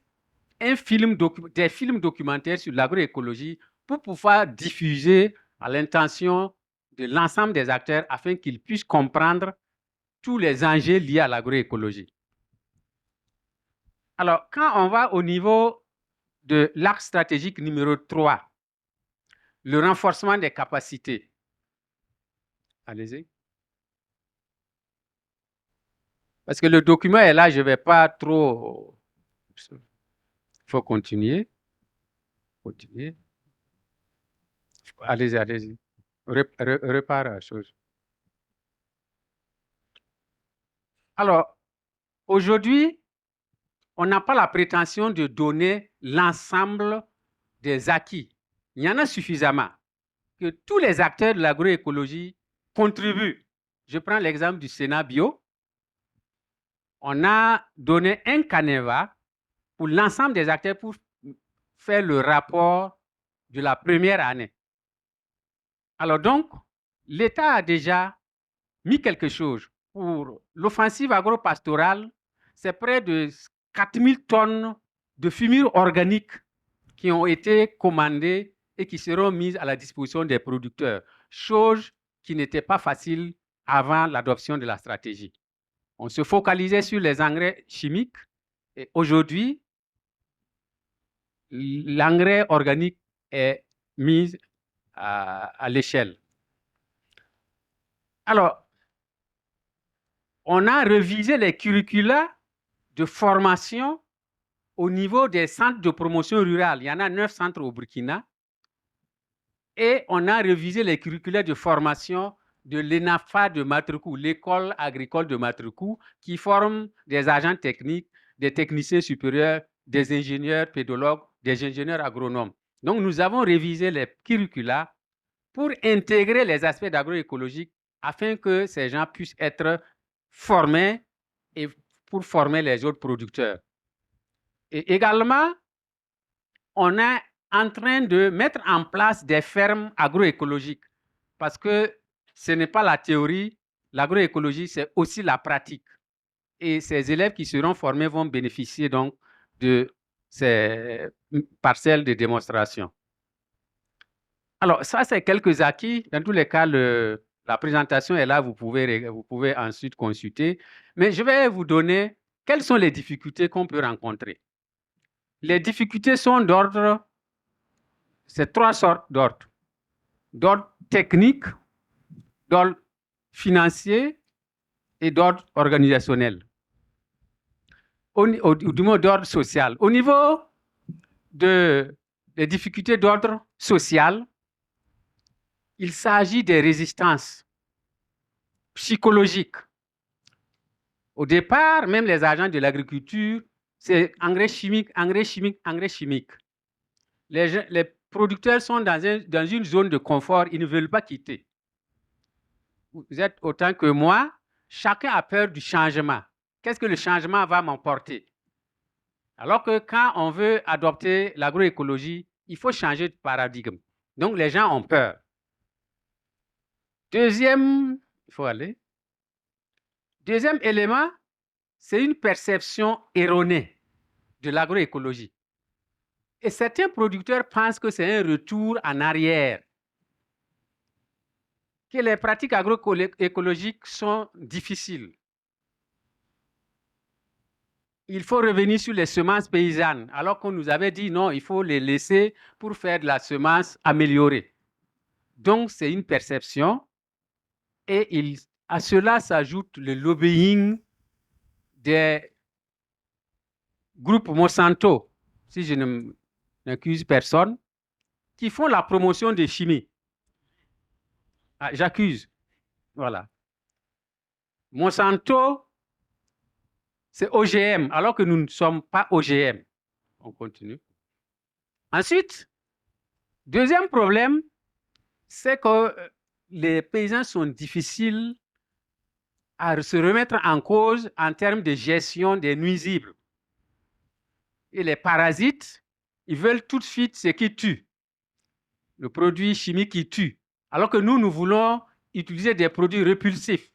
des films documentaires sur l'agroécologie pour pouvoir diffuser à l'intention de l'ensemble des acteurs afin qu'ils puissent comprendre tous les enjeux liés à l'agroécologie. Alors, quand on va au niveau de l'axe stratégique numéro 3, le renforcement des capacités. Allez-y. Parce que le document est là, je ne vais pas trop... Il faut continuer. Continuer. Allez-y, allez-y. Répare la chose. Alors, aujourd'hui, on n'a pas la prétention de donner l'ensemble des acquis. Il y en a suffisamment que tous les acteurs de l'agroécologie contribuent. Je prends l'exemple du Sénat Bio. On a donné un canevas pour l'ensemble des acteurs pour faire le rapport de la première année. Alors donc, l'État a déjà mis quelque chose. Pour l'offensive agro-pastorale, c'est près de 4000 tonnes de fumure organique qui ont été commandées et qui seront mises à la disposition des producteurs, chose qui n'était pas facile avant l'adoption de la stratégie. On se focalisait sur les engrais chimiques et aujourd'hui, l'engrais organique est mis à l'échelle. Alors, on a révisé les curricula de formation au niveau des centres de promotion rurale. Il y en a 9 centres au Burkina. Et on a révisé les curricula de formation de l'ENAFA de Matruku, l'école agricole de Matruku, qui forme des agents techniques, des techniciens supérieurs, des ingénieurs pédologues, des ingénieurs agronomes. Donc, nous avons révisé les curricula pour intégrer les aspects d'agroécologie afin que ces gens puissent être formés et pour former les autres producteurs. Et également, on est en train de mettre en place des fermes agroécologiques parce que ce n'est pas la théorie, l'agroécologie, c'est aussi la pratique. Et ces élèves qui seront formés vont bénéficier donc de ces parcelles de démonstration. Alors, ça, c'est quelques acquis. Dans tous les cas, la présentation est là, vous pouvez ensuite consulter. Mais je vais vous donner quelles sont les difficultés qu'on peut rencontrer. Les difficultés sont d'ordre, c'est 3 sortes d'ordre. D'ordre technique, d'ordre financier et d'ordre organisationnel. Du moins d'ordre social. Au niveau des difficultés d'ordre social, il s'agit des résistances psychologiques. Au départ, même les agents de l'agriculture, c'est engrais chimique, engrais chimique, engrais chimique. Les producteurs sont dans une zone de confort, ils ne veulent pas quitter. Vous êtes autant que moi, chacun a peur du changement. Qu'est-ce que le changement va m'emporter? Alors que quand on veut adopter l'agroécologie, il faut changer de paradigme. Donc les gens ont peur. Deuxième élément, c'est une perception erronée de l'agroécologie. Et certains producteurs pensent que c'est un retour en arrière, que les pratiques agroécologiques sont difficiles. Il faut revenir sur les semences paysannes, alors qu'on nous avait dit non, il faut les laisser pour faire de la semence améliorée. Donc, c'est une perception. Et à cela s'ajoute le lobbying des groupes Monsanto, si je n'accuse personne, qui font la promotion des chimies. Ah, j'accuse. Voilà. Monsanto, c'est OGM, alors que nous ne sommes pas OGM. On continue. Ensuite, deuxième problème, c'est que les paysans sont difficiles à se remettre en cause en termes de gestion des nuisibles. Et les parasites, ils veulent tout de suite ce qui tue, le produit chimique qui tue. Alors que nous voulons utiliser des produits répulsifs.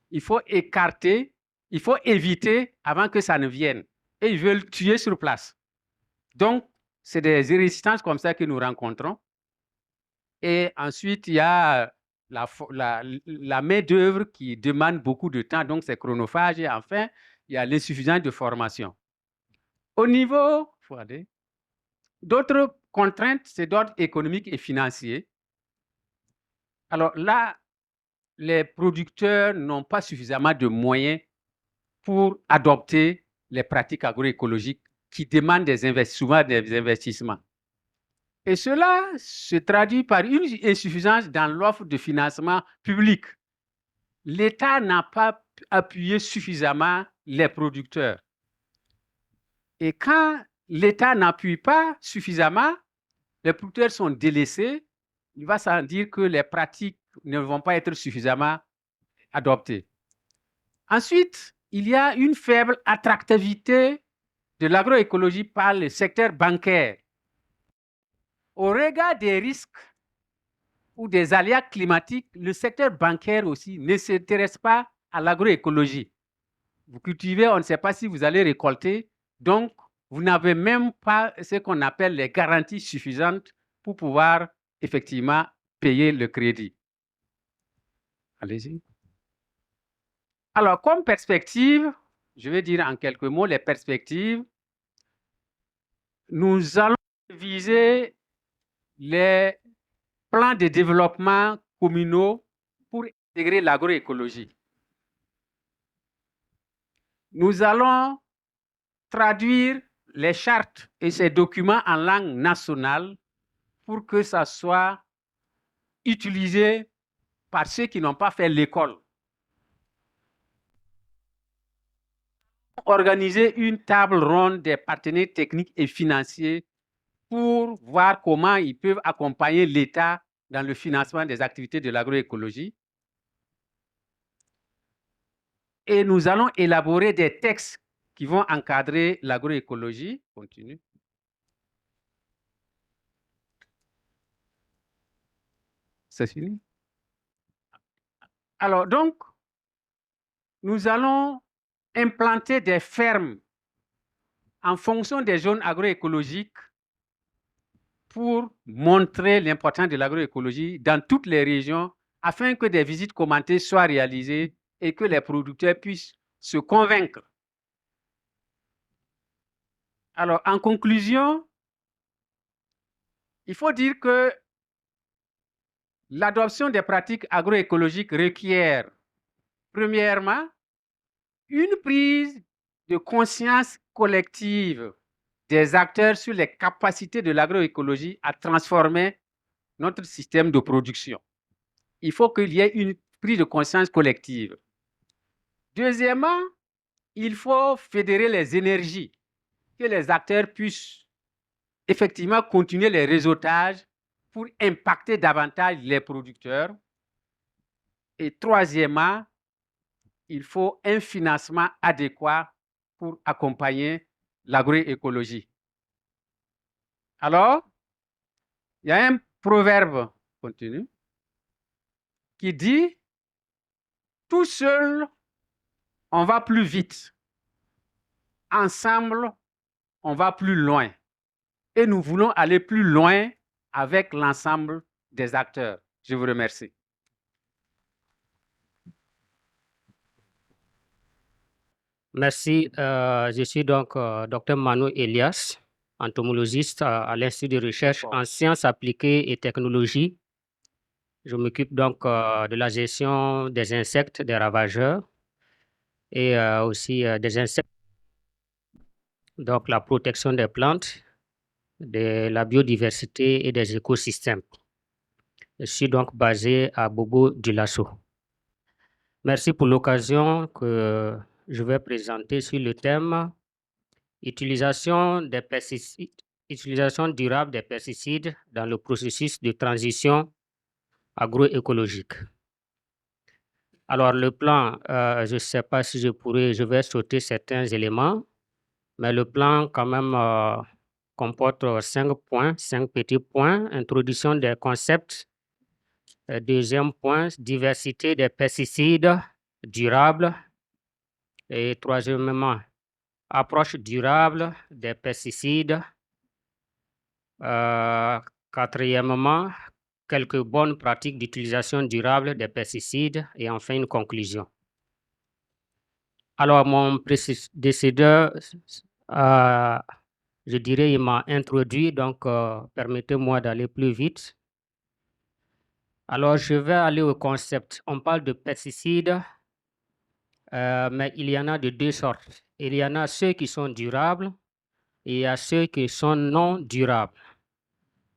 Il faut écarter, il faut éviter avant que ça ne vienne. Et ils veulent tuer sur place. Donc, c'est des résistances comme ça que nous rencontrons. Et ensuite, il y a la main-d'œuvre qui demande beaucoup de temps, donc c'est chronophage. Et enfin, il y a l'insuffisance de formation. Au niveau d'autres contraintes, c'est d'ordre économique et financier. Alors là, les producteurs n'ont pas suffisamment de moyens pour adopter les pratiques agroécologiques qui demandent souvent des investissements. Et cela se traduit par une insuffisance dans l'offre de financement public. L'État n'a pas appuyé suffisamment les producteurs. Et quand l'État n'appuie pas suffisamment, les producteurs sont délaissés, il va sans dire que les pratiques ne vont pas être suffisamment adoptées. Ensuite, il y a une faible attractivité de l'agroécologie par le secteur bancaire. Au regard des risques ou des aléas climatiques, le secteur bancaire aussi ne s'intéresse pas à l'agroécologie. Vous cultivez, on ne sait pas si vous allez récolter, donc vous n'avez même pas ce qu'on appelle les garanties suffisantes pour pouvoir effectivement payer le crédit. Allez-y. Alors, comme perspective, je vais dire en quelques mots les perspectives. Nous allons viser les plans de développement communaux pour intégrer l'agroécologie. Nous allons traduire les chartes et ces documents en langue nationale pour que ça soit utilisé par ceux qui n'ont pas fait l'école. Organiser une table ronde des partenaires techniques et financiers pour voir comment ils peuvent accompagner l'État dans le financement des activités de l'agroécologie. Et nous allons élaborer des textes qui vont encadrer l'agroécologie. Continue. C'est fini? Alors, donc, nous allons implanter des fermes en fonction des zones agroécologiques pour montrer l'importance de l'agroécologie dans toutes les régions afin que des visites commentées soient réalisées et que les producteurs puissent se convaincre. Alors, en conclusion, il faut dire que l'adoption des pratiques agroécologiques requiert, premièrement, une prise de conscience collective des acteurs sur les capacités de l'agroécologie à transformer notre système de production. Il faut qu'il y ait une prise de conscience collective. Deuxièmement, il faut fédérer les énergies, que les acteurs puissent effectivement continuer les réseautages pour impacter davantage les producteurs. Et troisièmement, il faut un financement adéquat pour accompagner l'agroécologie. Alors, il y a un proverbe, continue, qui dit « Tout seul, on va plus vite. Ensemble, on va plus loin. » Et nous voulons aller plus loin avec l'ensemble des acteurs. Je vous remercie. Merci. Je suis donc Dr Manu Elias, entomologiste à l'Institut de recherche en sciences appliquées et technologies. Je m'occupe donc de la gestion des insectes, des ravageurs et aussi des insectes, donc la protection des plantes, de la biodiversité et des écosystèmes. Je suis donc basé à Bobo-Dioulasso. Merci pour l'occasion que je vais présenter sur le thème utilisation durable des pesticides dans le processus de transition agroécologique. Alors, le plan, je ne sais pas si je vais sauter certains éléments, mais le plan quand même comporte 5 points, 5 petits points. Introduction des concepts. Deuxième point, diversité des pesticides durables. Et troisièmement, approche durable des pesticides. Quatrièmement, quelques bonnes pratiques d'utilisation durable des pesticides. Et enfin, une conclusion. Alors, mon prédécesseur, je dirais, il m'a introduit, donc permettez-moi d'aller plus vite. Alors, je vais aller au concept. On parle de pesticides, mais il y en a de deux sortes. Il y en a ceux qui sont durables et il y a ceux qui sont non durables.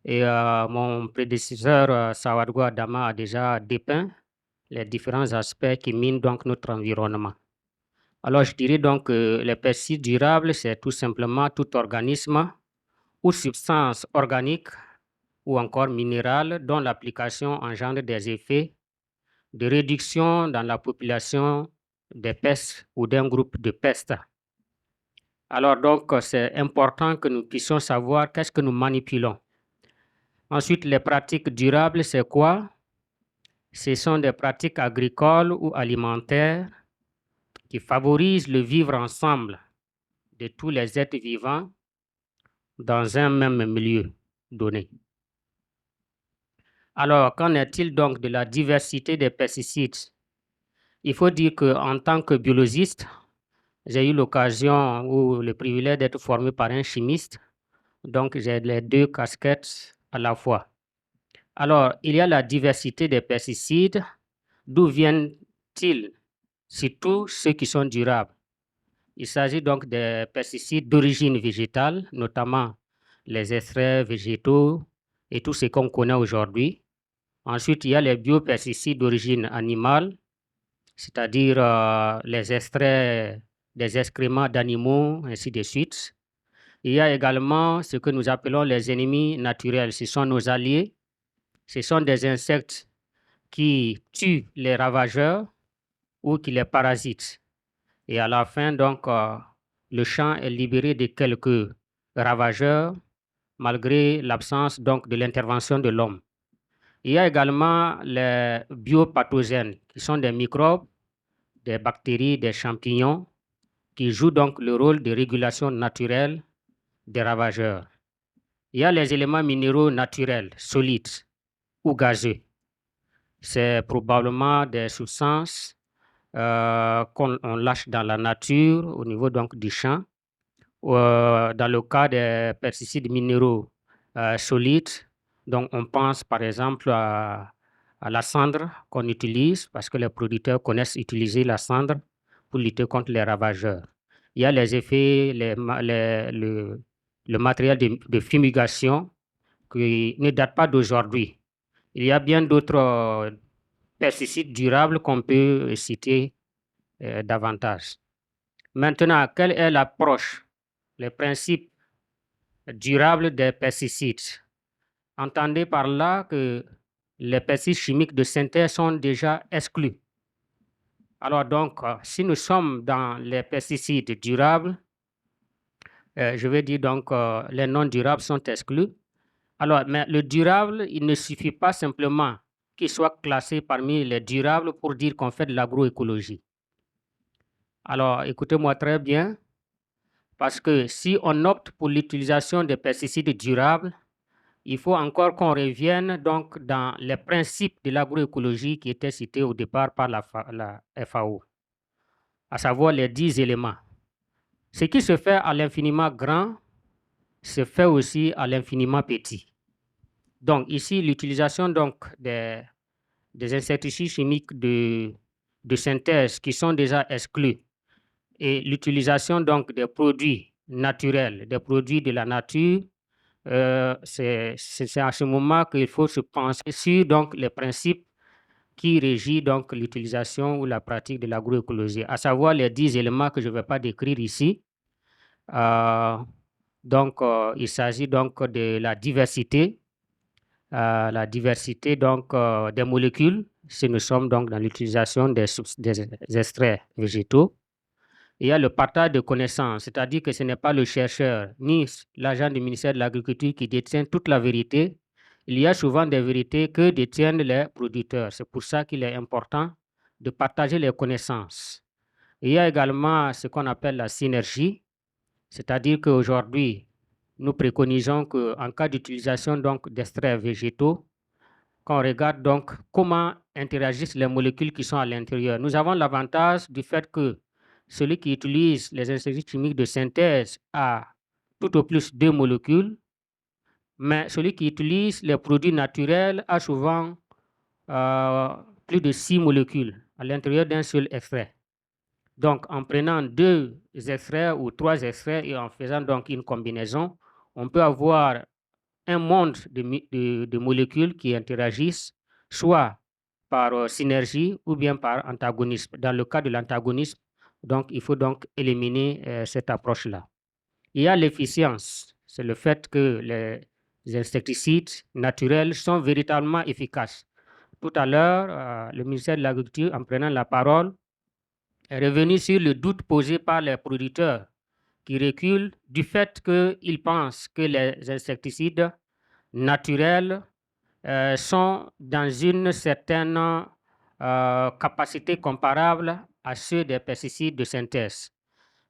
Et mon prédécesseur, Sawadgo Adama, a déjà dépeint les différents aspects qui minent donc notre environnement. Alors, je dirais donc que les pesticides durables, c'est tout simplement tout organisme ou substance organique ou encore minérale dont l'application engendre des effets de réduction dans la population des pestes ou d'un groupe de pestes. Alors donc, c'est important que nous puissions savoir qu'est-ce que nous manipulons. Ensuite, les pratiques durables, c'est quoi? Ce sont des pratiques agricoles ou alimentaires qui favorisent le vivre ensemble de tous les êtres vivants dans un même milieu donné. Alors, qu'en est-il donc de la diversité des pesticides? Il faut dire qu'en tant que biologiste, j'ai eu l'occasion ou le privilège d'être formé par un chimiste, donc j'ai les deux casquettes à la fois. Alors, il y a la diversité des pesticides. D'où viennent-ils? Surtout ceux qui sont durables. Il s'agit donc des pesticides d'origine végétale, notamment les extraits végétaux et tout ce qu'on connaît aujourd'hui. Ensuite, il y a les biopesticides d'origine animale, c'est-à-dire les extraits des excréments d'animaux, ainsi de suite. Il y a également ce que nous appelons les ennemis naturels. Ce sont nos alliés. Ce sont des insectes qui tuent les ravageurs ou qui les parasitent. Et à la fin, donc, le champ est libéré de quelques ravageurs malgré l'absence donc de l'intervention de l'homme. Il y a également les biopathogènes qui sont des microbes, des bactéries, des champignons qui jouent donc le rôle de régulation naturelle des ravageurs. Il y a les éléments minéraux naturels, solides ou gazeux. C'est probablement des substances qu'on lâche dans la nature au niveau donc du champ. Dans le cas des pesticides minéraux solides, donc on pense par exemple à la cendre qu'on utilise parce que les producteurs connaissent utiliser la cendre pour lutter contre les ravageurs. Il y a les effets, le matériel de fumigation qui ne date pas d'aujourd'hui. Il y a bien d'autres pesticides durables qu'on peut citer davantage. Maintenant, quelle est l'approche, les principes durables des pesticides? Entendez par là que les pesticides chimiques de synthèse sont déjà exclus. Alors donc, si nous sommes dans les pesticides durables, je vais dire donc les non durables sont exclus. Alors, mais le durable, il ne suffit pas simplement qu'il soit classé parmi les durables pour dire qu'on fait de l'agroécologie. Alors, écoutez-moi très bien, parce que si on opte pour l'utilisation des pesticides durables, il faut encore qu'on revienne donc dans les principes de l'agroécologie qui étaient cités au départ par la FAO, à savoir les 10 éléments. Ce qui se fait à l'infiniment grand se fait aussi à l'infiniment petit. Donc ici, l'utilisation donc des insecticides chimiques de synthèse qui sont déjà exclus et l'utilisation donc des produits naturels, des produits de la nature, c'est à ce moment qu'il faut se pencher sur donc, les principes qui régissent donc l'utilisation ou la pratique de l'agroécologie, à savoir les 10 éléments que je ne vais pas décrire ici. Il s'agit donc de la diversité donc, des molécules, si nous sommes donc dans l'utilisation des extraits végétaux. Il y a le partage de connaissances, c'est-à-dire que ce n'est pas le chercheur ni l'agent du ministère de l'Agriculture qui détient toute la vérité. Il y a souvent des vérités que détiennent les producteurs. C'est pour ça qu'il est important de partager les connaissances. Il y a également ce qu'on appelle la synergie, c'est-à-dire qu'aujourd'hui, nous préconisons qu'en cas d'utilisation d'extraits végétaux, qu'on regarde donc comment interagissent les molécules qui sont à l'intérieur. Nous avons l'avantage du fait que celui qui utilise les insecticides chimiques de synthèse a tout au plus 2 molécules, mais celui qui utilise les produits naturels a souvent plus de 6 molécules à l'intérieur d'un seul extrait. Donc, en prenant 2 extraits ou 3 extraits et en faisant donc une combinaison, on peut avoir un monde de molécules qui interagissent soit par synergie ou bien par antagonisme. Dans le cas de l'antagonisme, Donc, il faut donc éliminer cette approche-là. Il y a l'efficience. C'est le fait que les insecticides naturels sont véritablement efficaces. Tout à l'heure, le ministère de l'Agriculture, en prenant la parole, est revenu sur le doute posé par les producteurs qui reculent du fait qu'ils pensent que les insecticides naturels sont dans une certaine capacité comparable à ceux des pesticides de synthèse.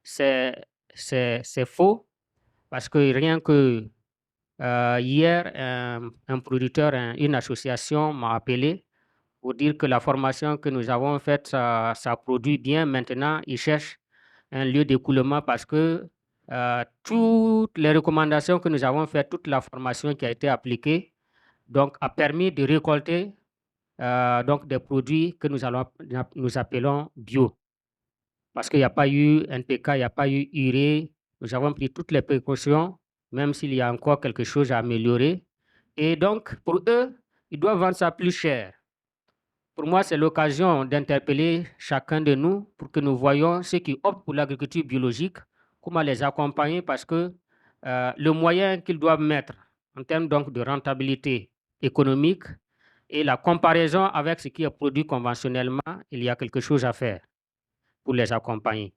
C'est faux parce que rien que hier, un producteur, une association m'a appelé pour dire que la formation que nous avons faite, ça produit bien. Maintenant, ils cherchent un lieu d'écoulement parce que toutes les recommandations que nous avons faites, toute la formation qui a été appliquée, donc, a permis de récolter donc des produits que nous appelons bio. Parce qu'il n'y a pas eu NPK, il n'y a pas eu urée. Nous avons pris toutes les précautions, même s'il y a encore quelque chose à améliorer. Et donc, pour eux, ils doivent vendre ça plus cher. Pour moi, c'est l'occasion d'interpeller chacun de nous pour que nous voyions ceux qui optent pour l'agriculture biologique, comment les accompagner, parce que le moyen qu'ils doivent mettre en termes donc de rentabilité économique et la comparaison avec ce qui est produit conventionnellement, il y a quelque chose à faire pour les accompagner.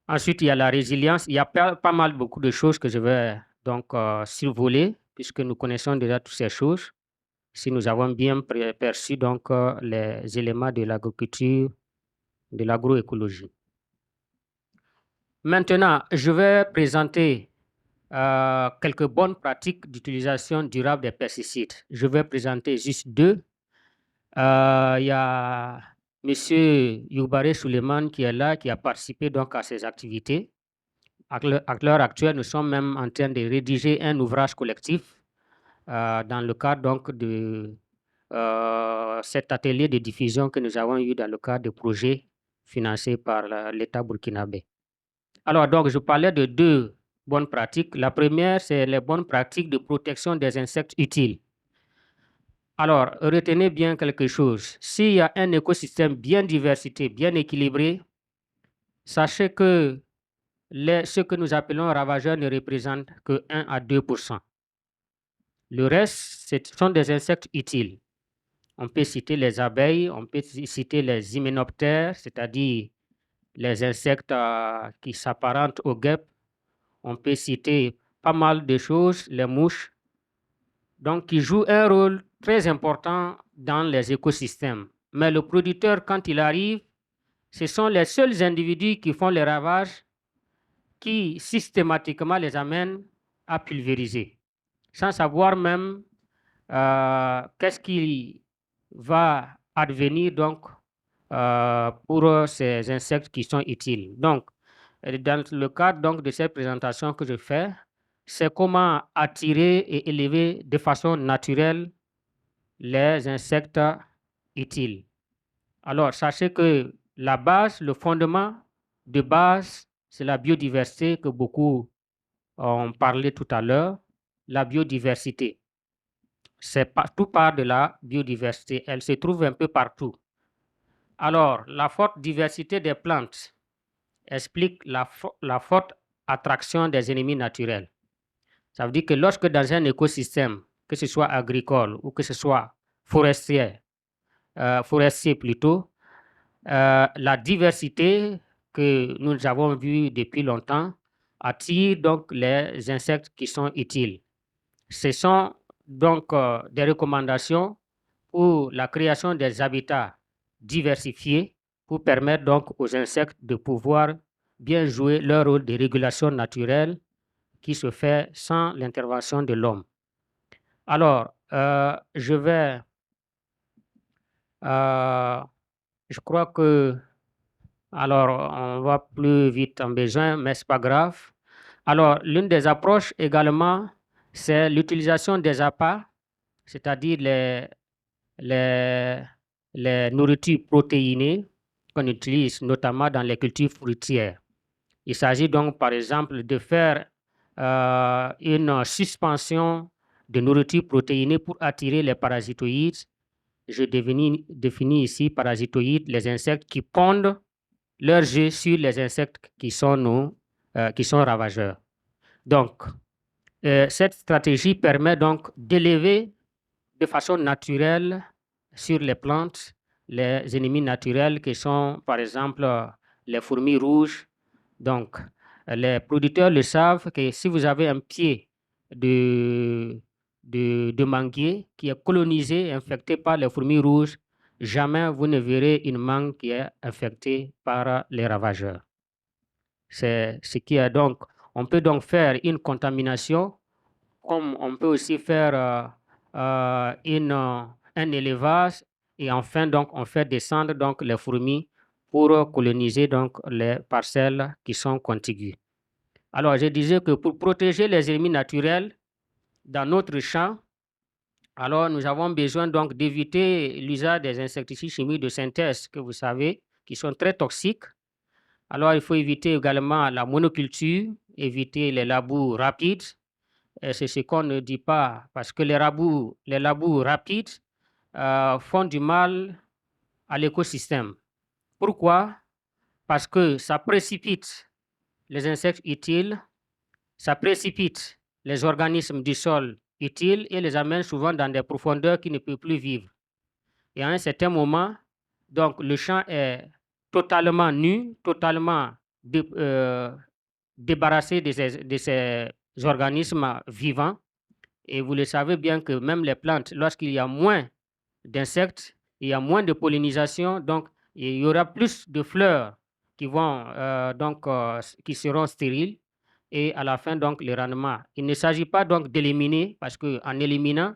Ensuite, il y a la résilience. Il y a pas mal, beaucoup de choses que je vais donc survoler, puisque nous connaissons déjà toutes ces choses. Si nous avons bien perçu donc les éléments de l'agriculture, de l'agroécologie. Maintenant, je vais présenter quelques bonnes pratiques d'utilisation durable des pesticides. Je vais présenter juste deux. Il y a M. Youbare Suleiman qui est là, qui a participé donc à ces activités. À l'heure actuelle, nous sommes même en train de rédiger un ouvrage collectif dans le cadre donc de cet atelier de diffusion que nous avons eu dans le cadre de projets financés par l'État burkinabé. Alors, donc, je parlais de deux bonnes pratiques. La première, c'est les bonnes pratiques de protection des insectes utiles. Alors, retenez bien quelque chose. S'il y a un écosystème bien diversifié, bien équilibré, sachez que ce que nous appelons ravageurs ne représentent que 1 à 2%. Le reste, ce sont des insectes utiles. On peut citer les abeilles, on peut citer les hyménoptères, c'est-à-dire les insectes qui s'apparentent aux guêpes. On peut citer pas mal de choses, les mouches, donc qui jouent un rôle très important dans les écosystèmes. Mais le producteur, quand il arrive, ce sont les seuls individus qui font les ravages qui systématiquement les amènent à pulvériser, sans savoir même qu'est-ce qui va advenir donc pour ces insectes qui sont utiles. Donc, dans le cadre donc de cette présentation que je fais, c'est comment attirer et élever de façon naturelle les insectes utiles. Alors, sachez que la base, le fondement de base, c'est la biodiversité que beaucoup ont parlé tout à l'heure, la biodiversité. Tout part de la biodiversité, elle se trouve un peu partout. Alors, la forte diversité des plantes explique la forte attraction des ennemis naturels. Ça veut dire que lorsque dans un écosystème, que ce soit agricole ou que ce soit forestier plutôt, la diversité que nous avons vue depuis longtemps attire donc les insectes qui sont utiles. Ce sont donc des recommandations pour la création des habitats diversifiés pour permettre donc aux insectes de pouvoir bien jouer leur rôle de régulation naturelle qui se fait sans l'intervention de l'homme. Alors, je crois que, alors, on va plus vite en besoin, mais ce n'est pas grave. Alors, l'une des approches également, c'est l'utilisation des appâts, c'est-à-dire les nourritures protéinées qu'on utilise notamment dans les cultures fruitières. Il s'agit donc, par exemple, de faire une suspension de nourriture protéinée pour attirer les parasitoïdes. Je définis ici parasitoïdes les insectes qui pondent leur jeu sur les insectes qui sont ravageurs. Donc, cette stratégie permet donc d'élever de façon naturelle sur les plantes les ennemis naturels qui sont, par exemple, les fourmis rouges. Donc, les producteurs le savent que si vous avez un pied de manguier qui est colonisé, infecté par les fourmis rouges, jamais vous ne verrez une mangue qui est infectée par les ravageurs. C'est ce qui est donc, on peut donc faire une contamination, comme on peut aussi faire un élevage, et enfin donc on fait descendre donc les fourmis pour coloniser donc les parcelles qui sont contiguës. Alors je disais que pour protéger les ennemis naturels dans notre champ, alors nous avons besoin donc d'éviter l'usage des insecticides chimiques de synthèse que vous savez, qui sont très toxiques. Alors il faut éviter également la monoculture, éviter les labours rapides. Et c'est ce qu'on ne dit pas, parce que les labours rapides font du mal à l'écosystème. Pourquoi? Parce que ça précipite les insectes utiles, ça précipite les organismes du sol utiles et les amène souvent dans des profondeurs qui ne peuvent plus vivre. Et à un certain moment, donc le champ est totalement nu, totalement débarrassé de ces organismes vivants. Et vous le savez bien que même les plantes, lorsqu'il y a moins d'insectes, il y a moins de pollinisation, donc il y aura plus de fleurs qui vont qui seront stériles, et à la fin donc le rendement. Il ne s'agit pas donc d'éliminer, parce qu'en éliminant,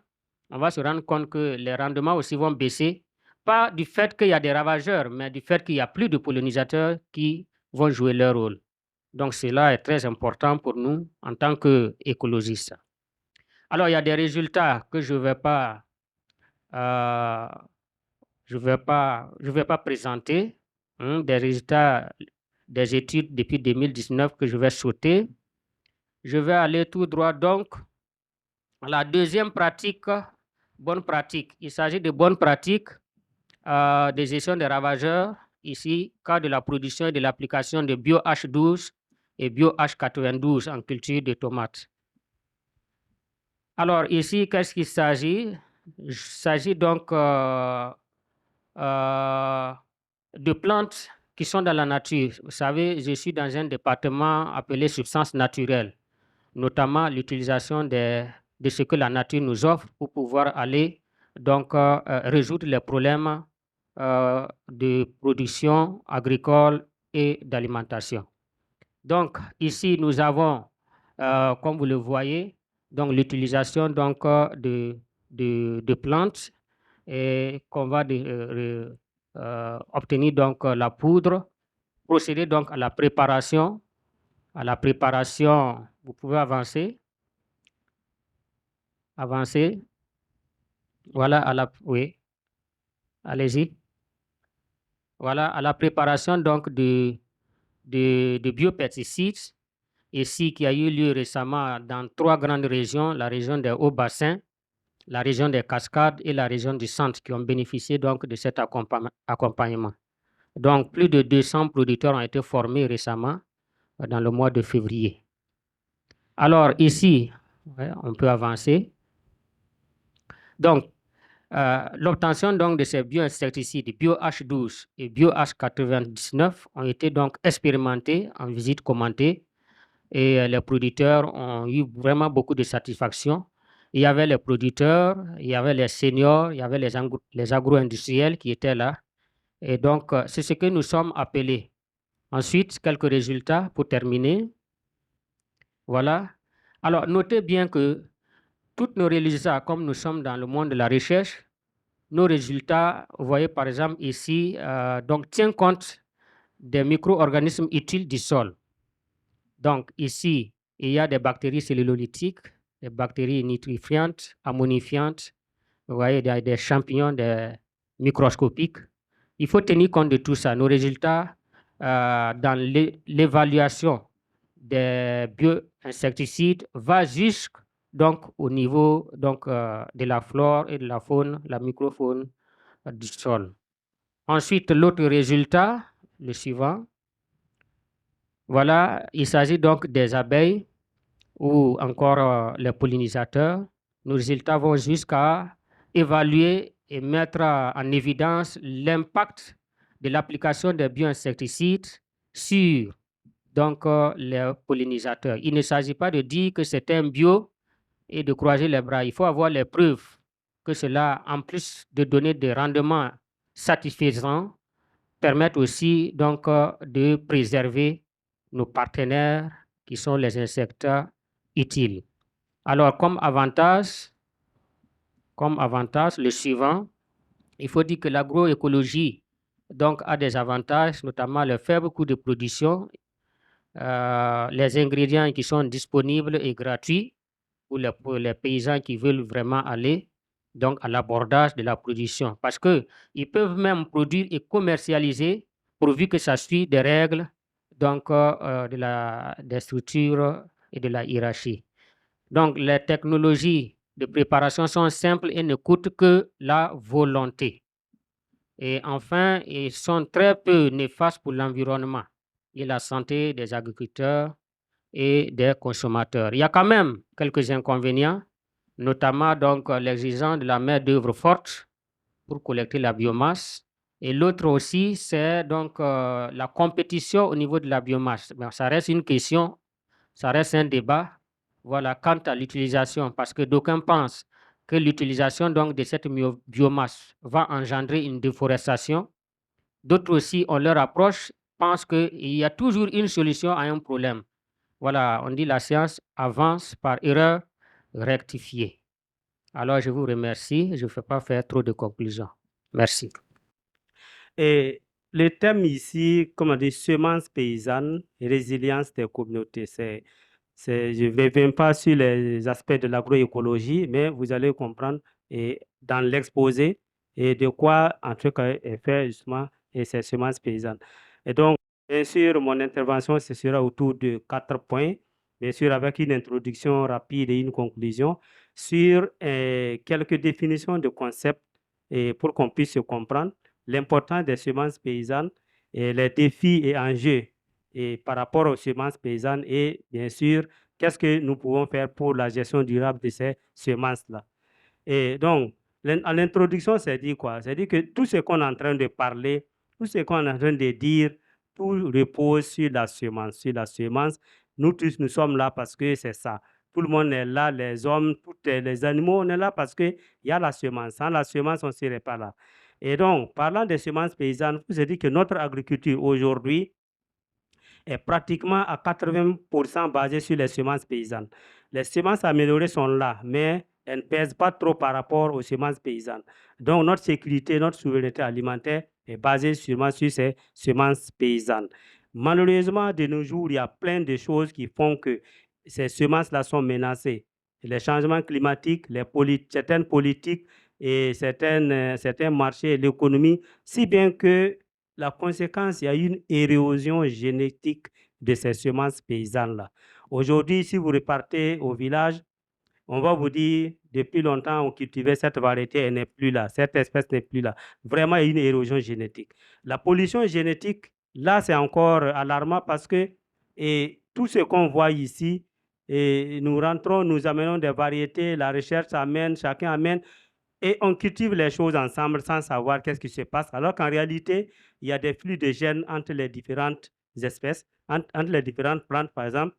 on va se rendre compte que les rendements aussi vont baisser, pas du fait qu'il y a des ravageurs, mais du fait qu'il n'y a plus de pollinisateurs qui vont jouer leur rôle. Donc cela est très important pour nous en tant qu'écologistes. Alors il y a des résultats que je vais pas présenter, des résultats des études depuis 2019 que je vais sauter. Je vais aller tout droit donc à la deuxième pratique, bonne pratique. Il s'agit de bonnes pratiques de gestion des ravageurs, ici, cas de la production et de l'application de BioH12 et BioH92 en culture de tomates. Alors ici, qu'est-ce qu'il s'agit? Il s'agit donc de plantes qui sont dans la nature. Vous savez, je suis dans un département appelé substances naturelles, notamment l'utilisation de ce que la nature nous offre pour pouvoir aller donc résoudre les problèmes de production agricole et d'alimentation. Donc ici, nous avons, comme vous le voyez, donc l'utilisation donc de plantes et qu'on va obtenir donc la poudre, procéder donc à la préparation. Vous pouvez avancer. Voilà, oui, allez-y. Voilà, à la préparation donc de biopesticides, ici qui a eu lieu récemment dans 3 grandes régions, la région des Hauts-Bassins, la région des Cascades et la région du Centre, qui ont bénéficié donc de cet accompagnement. Donc, plus de 200 producteurs ont été formés récemment dans le mois de février. Alors ici, on peut avancer. Donc, l'obtention donc de ces bioinsecticides BioH12 et BioH99 ont été donc expérimentés en visite commentée, et les producteurs ont eu vraiment beaucoup de satisfaction. Il y avait les producteurs, il y avait les seniors, il y avait les agro-industriels qui étaient là. Et donc, c'est ce que nous sommes appelés. Ensuite, quelques résultats pour terminer. Voilà. Alors, notez bien que tous nos résultats, comme nous sommes dans le monde de la recherche, nos résultats, vous voyez par exemple ici, donc tient compte des micro-organismes utiles du sol. Donc ici, il y a des bactéries cellulolytiques, des bactéries nitrifiantes, ammonifiantes, vous voyez, il y a des champignons microscopiques. Il faut tenir compte de tout ça. Nos résultats dans l'évaluation des bioinsecticides va jusqu'au niveau donc, de la flore et de la faune, la microfaune du sol. Ensuite, l'autre résultat, le suivant, Voilà, il s'agit donc des abeilles ou encore les pollinisateurs. Nos résultats vont jusqu'à évaluer et mettre en évidence l'impact de l'application des bioinsecticides sur donc, les pollinisateurs. Il ne s'agit pas de dire que c'est un bio et de croiser les bras. Il faut avoir les preuves que cela, en plus de donner des rendements satisfaisants, permettent aussi donc de préserver nos partenaires qui sont les insectes utiles. Alors, comme avantage, le suivant, il faut dire que l'agroécologie donc a des avantages, notamment le faible coût de production, les ingrédients qui sont disponibles et gratuits pour les paysans qui veulent vraiment aller donc à l'abordage de la production. Parce qu'ils peuvent même produire et commercialiser pourvu que ça suit des règles donc, des structures et de la hiérarchie. Donc, les technologies de préparation sont simples et ne coûtent que la volonté. Et enfin, ils sont très peu néfastes pour l'environnement et la santé des agriculteurs et des consommateurs. Il y a quand même quelques inconvénients, notamment donc l'exigence de la main-d'œuvre forte pour collecter la biomasse. Et l'autre aussi, c'est donc la compétition au niveau de la biomasse. Ben, ça reste une question, ça reste un débat. Voilà, quant à l'utilisation, parce que d'aucuns pensent que l'utilisation donc de cette biomasse va engendrer une déforestation. D'autres aussi, on leur approche, pensent qu'il y a toujours une solution à un problème. Voilà, on dit la science avance par erreur rectifiée. Alors, je vous remercie. Je ne vais pas faire trop de conclusions. Merci. Et le thème ici, comme on dit, semences paysannes et résilience des communautés. Je ne reviens pas sur les aspects de l'agroécologie, mais vous allez comprendre dans l'exposé et de quoi, en tout cas, est fait justement ces semences paysannes. Et donc, bien sûr, mon intervention ce sera autour de 4 points, bien sûr, avec une introduction rapide et une conclusion sur quelques définitions de concepts pour qu'on puisse se comprendre, l'importance des semences paysannes et les défis et enjeux par rapport aux semences paysannes et bien sûr, qu'est-ce que nous pouvons faire pour la gestion durable de ces semences-là. Et donc, en l'introduction, c'est dit quoi? C'est dit que tout ce qu'on est en train de parler, tout ce qu'on est en train de dire, tout repose sur la semence. Sur la semence, nous tous, nous sommes là parce que c'est ça. Tout le monde est là, les hommes, tous les animaux, on est là parce qu'il y a la semence. Sans la semence, on ne serait pas là. Et donc, parlant des semences paysannes, je vous ai dit que notre agriculture aujourd'hui est pratiquement à 80% basée sur les semences paysannes. Les semences améliorées sont là, mais elles ne pèsent pas trop par rapport aux semences paysannes. Donc, notre sécurité, notre souveraineté alimentaire est basée sûrement sur ces semences paysannes. Malheureusement, de nos jours, il y a plein de choses qui font que ces semences-là sont menacées. Les changements climatiques, certaines politiques et certains marchés, l'économie, si bien que la conséquence, il y a une érosion génétique de ces semences paysannes-là. Aujourd'hui, si vous repartez au village, on va vous dire, depuis longtemps, on cultivait cette variété, elle n'est plus là, cette espèce n'est plus là. Vraiment, il y a une érosion génétique. La pollution génétique, là, c'est encore alarmant parce que tout ce qu'on voit ici, nous amenons des variétés, la recherche amène, chacun amène, et on cultive les choses ensemble sans savoir qu'est-ce qui se passe, alors qu'en réalité, il y a des flux de gènes entre les différentes espèces, entre les différentes plantes, par exemple,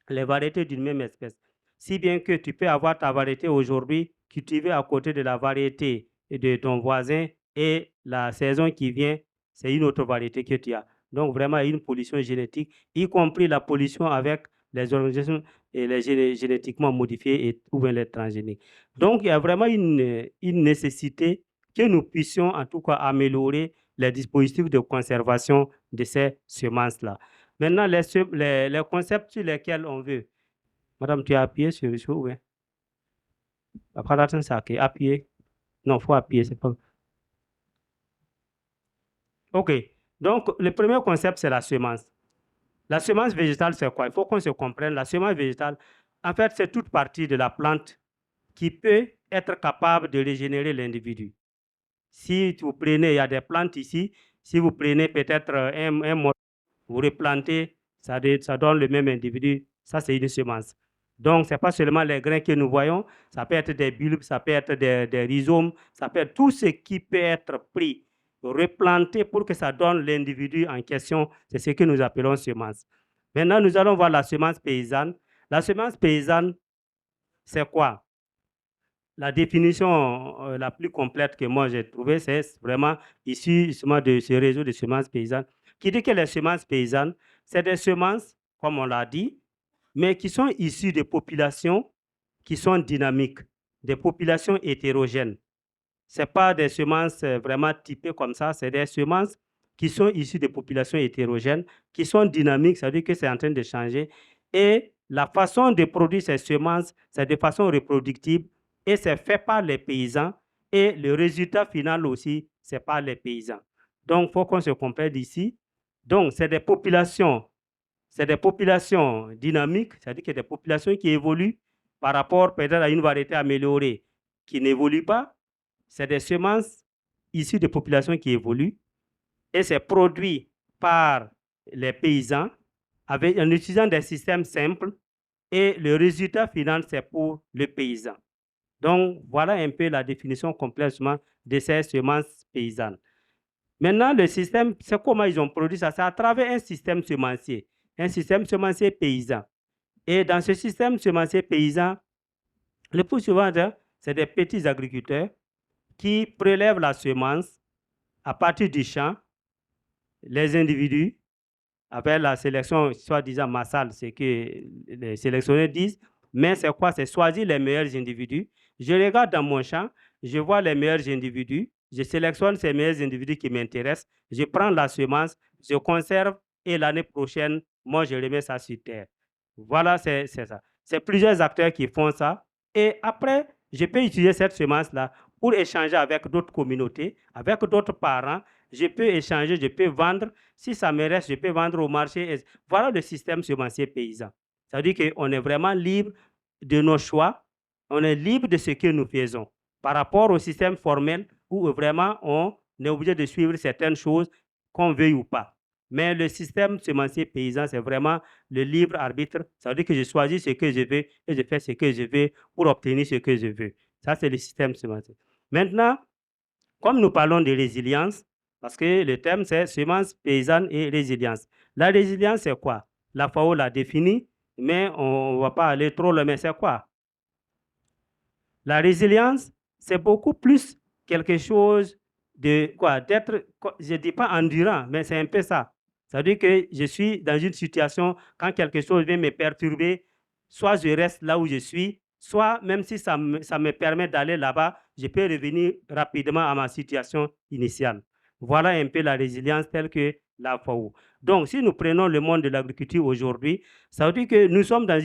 les variétés d'une même espèce. Si bien que tu peux avoir ta variété aujourd'hui cultivée à côté de la variété de ton voisin et la saison qui vient, c'est une autre variété que tu as. Donc, vraiment, il y a une pollution génétique, y compris la pollution avec les organisations et les génétiquement modifiés ou bien les transgéniques. Donc, il y a vraiment une nécessité que nous puissions en tout cas améliorer les dispositifs de conservation de ces semences-là. Maintenant, les concepts sur lesquels on veut. Madame, tu as appuyé sur le show, oui. Après, attends, ça, appuyer. Non, il faut appuyer, c'est pas. OK. Donc, le premier concept, c'est la semence. La semence végétale, c'est quoi? Il faut qu'on se comprenne. La semence végétale, en fait, c'est toute partie de la plante qui peut être capable de régénérer l'individu. Si vous prenez, il y a des plantes ici, si vous prenez peut-être un morceau, vous replantez, ça donne le même individu. Ça, c'est une semence. Donc, ce n'est pas seulement les grains que nous voyons, ça peut être des bulbes, ça peut être des rhizomes, ça peut être tout ce qui peut être pris, replanté pour que ça donne l'individu en question. C'est ce que nous appelons semence. Maintenant, nous allons voir la semence paysanne. La semence paysanne, c'est quoi? La définition la plus complète que moi j'ai trouvée, c'est vraiment issue justement de ce réseau de semences paysannes, qui dit que les semences paysannes, c'est des semences, comme on l'a dit, mais qui sont issues de populations qui sont dynamiques, des populations hétérogènes. Ce n'est pas des semences vraiment typées comme ça, c'est des semences qui sont issues de populations hétérogènes, qui sont dynamiques, ça veut dire que c'est en train de changer. Et la façon de produire ces semences, c'est de façon reproductive et c'est fait par les paysans. Et le résultat final aussi, c'est par les paysans. Donc, il faut qu'on se comprenne ici. Donc, c'est des populations dynamiques, c'est-à-dire que des populations qui évoluent par rapport peut-être à une variété améliorée qui n'évolue pas. C'est des semences issues de populations qui évoluent et c'est produit par les paysans en utilisant des systèmes simples et le résultat final, c'est pour le paysan. Donc, voilà un peu la définition complètement de ces semences paysannes. Maintenant, le système, c'est comment ils ont produit ça? C'est à travers un système semencier paysan. Et dans ce système semencier paysan, le plus souvent, c'est des petits agriculteurs qui prélèvent la semence à partir du champ, les individus, avec la sélection soi-disant massale, c'est que les sélectionneurs disent, mais c'est quoi? C'est choisir les meilleurs individus. Je regarde dans mon champ, je vois les meilleurs individus, je sélectionne ces meilleurs individus qui m'intéressent, je prends la semence, je conserve et l'année prochaine, moi, je remets ça sur terre. Voilà, c'est ça. C'est plusieurs acteurs qui font ça. Et après, je peux utiliser cette semence-là pour échanger avec d'autres communautés, avec d'autres parents. Je peux échanger, je peux vendre. Si ça me reste, je peux vendre au marché. Voilà le système semencier paysan. Ça veut dire qu'on est vraiment libre de nos choix. On est libre de ce que nous faisons. Par rapport au système formel où vraiment on est obligé de suivre certaines choses qu'on veuille ou pas. Mais le système semencier paysan, c'est vraiment le libre arbitre. Ça veut dire que je choisis ce que je veux et je fais ce que je veux pour obtenir ce que je veux. Ça, c'est le système semencier. Maintenant, comme nous parlons de résilience, parce que le thème, c'est semences paysannes et résilience. La résilience, c'est quoi? La FAO l'a défini, mais on ne va pas aller trop loin. Mais c'est quoi? La résilience, c'est beaucoup plus quelque chose de quoi? D'être, je ne dis pas endurant, mais c'est un peu ça. Ça veut dire que je suis dans une situation, quand quelque chose vient me perturber, soit je reste là où je suis, soit même si ça me permet d'aller là-bas, je peux revenir rapidement à ma situation initiale. Voilà un peu la résilience telle que la FAO. Donc, si nous prenons le monde de l'agriculture aujourd'hui, ça veut dire que nous sommes dans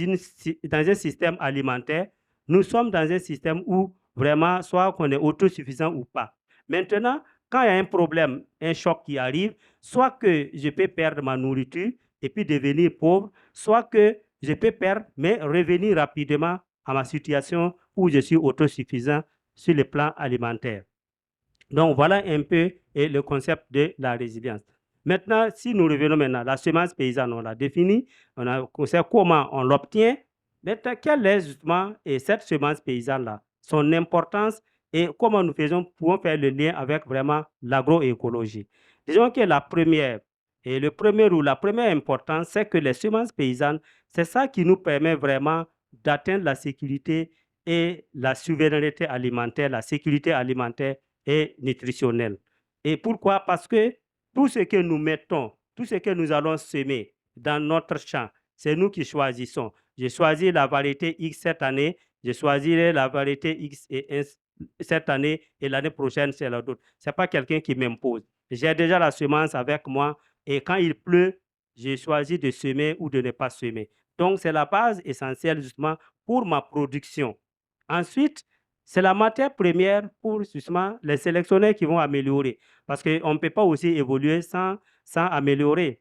un système alimentaire, nous sommes dans un système où vraiment, soit qu'on est autosuffisant ou pas. Maintenant, quand il y a un problème, un choc qui arrive, soit que je peux perdre ma nourriture et puis devenir pauvre, soit que je peux perdre, mais revenir rapidement à ma situation où je suis autosuffisant sur le plan alimentaire. Donc, voilà un peu le concept de la résilience. Maintenant, si nous revenons maintenant, la semence paysanne, on l'a définie, on sait comment on l'obtient. Maintenant, quelle est justement cette semence paysanne-là, son importance et comment nous pouvons faire le lien avec vraiment l'agroécologie. Disons que la première importance, c'est que les semences paysannes, c'est ça qui nous permet vraiment d'atteindre la sécurité et la souveraineté alimentaire, la sécurité alimentaire et nutritionnelle. Et pourquoi? Parce que tout ce que nous mettons, tout ce que nous allons semer dans notre champ, c'est nous qui choisissons. J'ai choisi la variété X cette année, je choisirai la variété X cette année et l'année prochaine, c'est la d'autre. Ce n'est pas quelqu'un qui m'impose. J'ai déjà la semence avec moi et quand il pleut, j'ai choisi de semer ou de ne pas semer. Donc, c'est la base essentielle justement pour ma production. Ensuite, c'est la matière première pour justement les sélectionneurs qui vont améliorer. Parce qu'on ne peut pas aussi évoluer sans améliorer.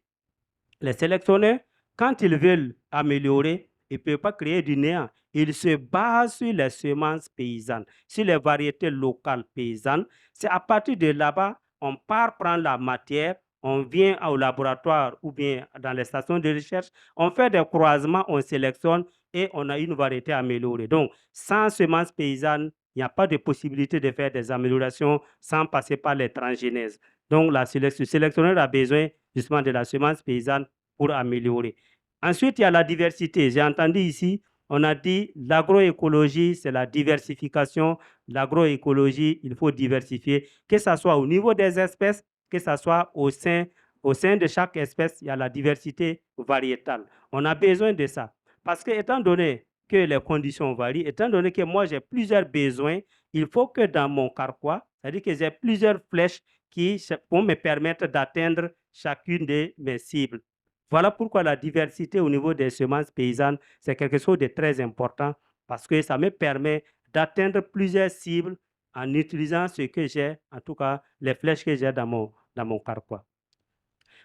Les sélectionneurs, quand ils veulent améliorer, ils ne peuvent pas créer du néant. Ils se basent sur les semences paysannes, sur les variétés locales paysannes. C'est à partir de là-bas, on part prendre la matière, on vient au laboratoire ou bien dans les stations de recherche, on fait des croisements, on sélectionne et on a une variété améliorée. Donc, sans semences paysannes, il n'y a pas de possibilité de faire des améliorations sans passer par les transgénèses. Donc, le sélectionneur a besoin justement de la semence paysanne pour améliorer. Ensuite, il y a la diversité. J'ai entendu ici, on a dit l'agroécologie, c'est la diversification. L'agroécologie, il faut diversifier, que ce soit au niveau des espèces, que ce soit au sein de chaque espèce, il y a la diversité variétale. On a besoin de ça. Parce que, étant donné que les conditions varient, étant donné que moi j'ai plusieurs besoins, il faut que dans mon carquois, c'est-à-dire que j'ai plusieurs flèches qui vont me permettre d'atteindre chacune de mes cibles. Voilà pourquoi la diversité au niveau des semences paysannes, c'est quelque chose de très important parce que ça me permet d'atteindre plusieurs cibles en utilisant ce que j'ai, en tout cas les flèches que j'ai dans mon carquois.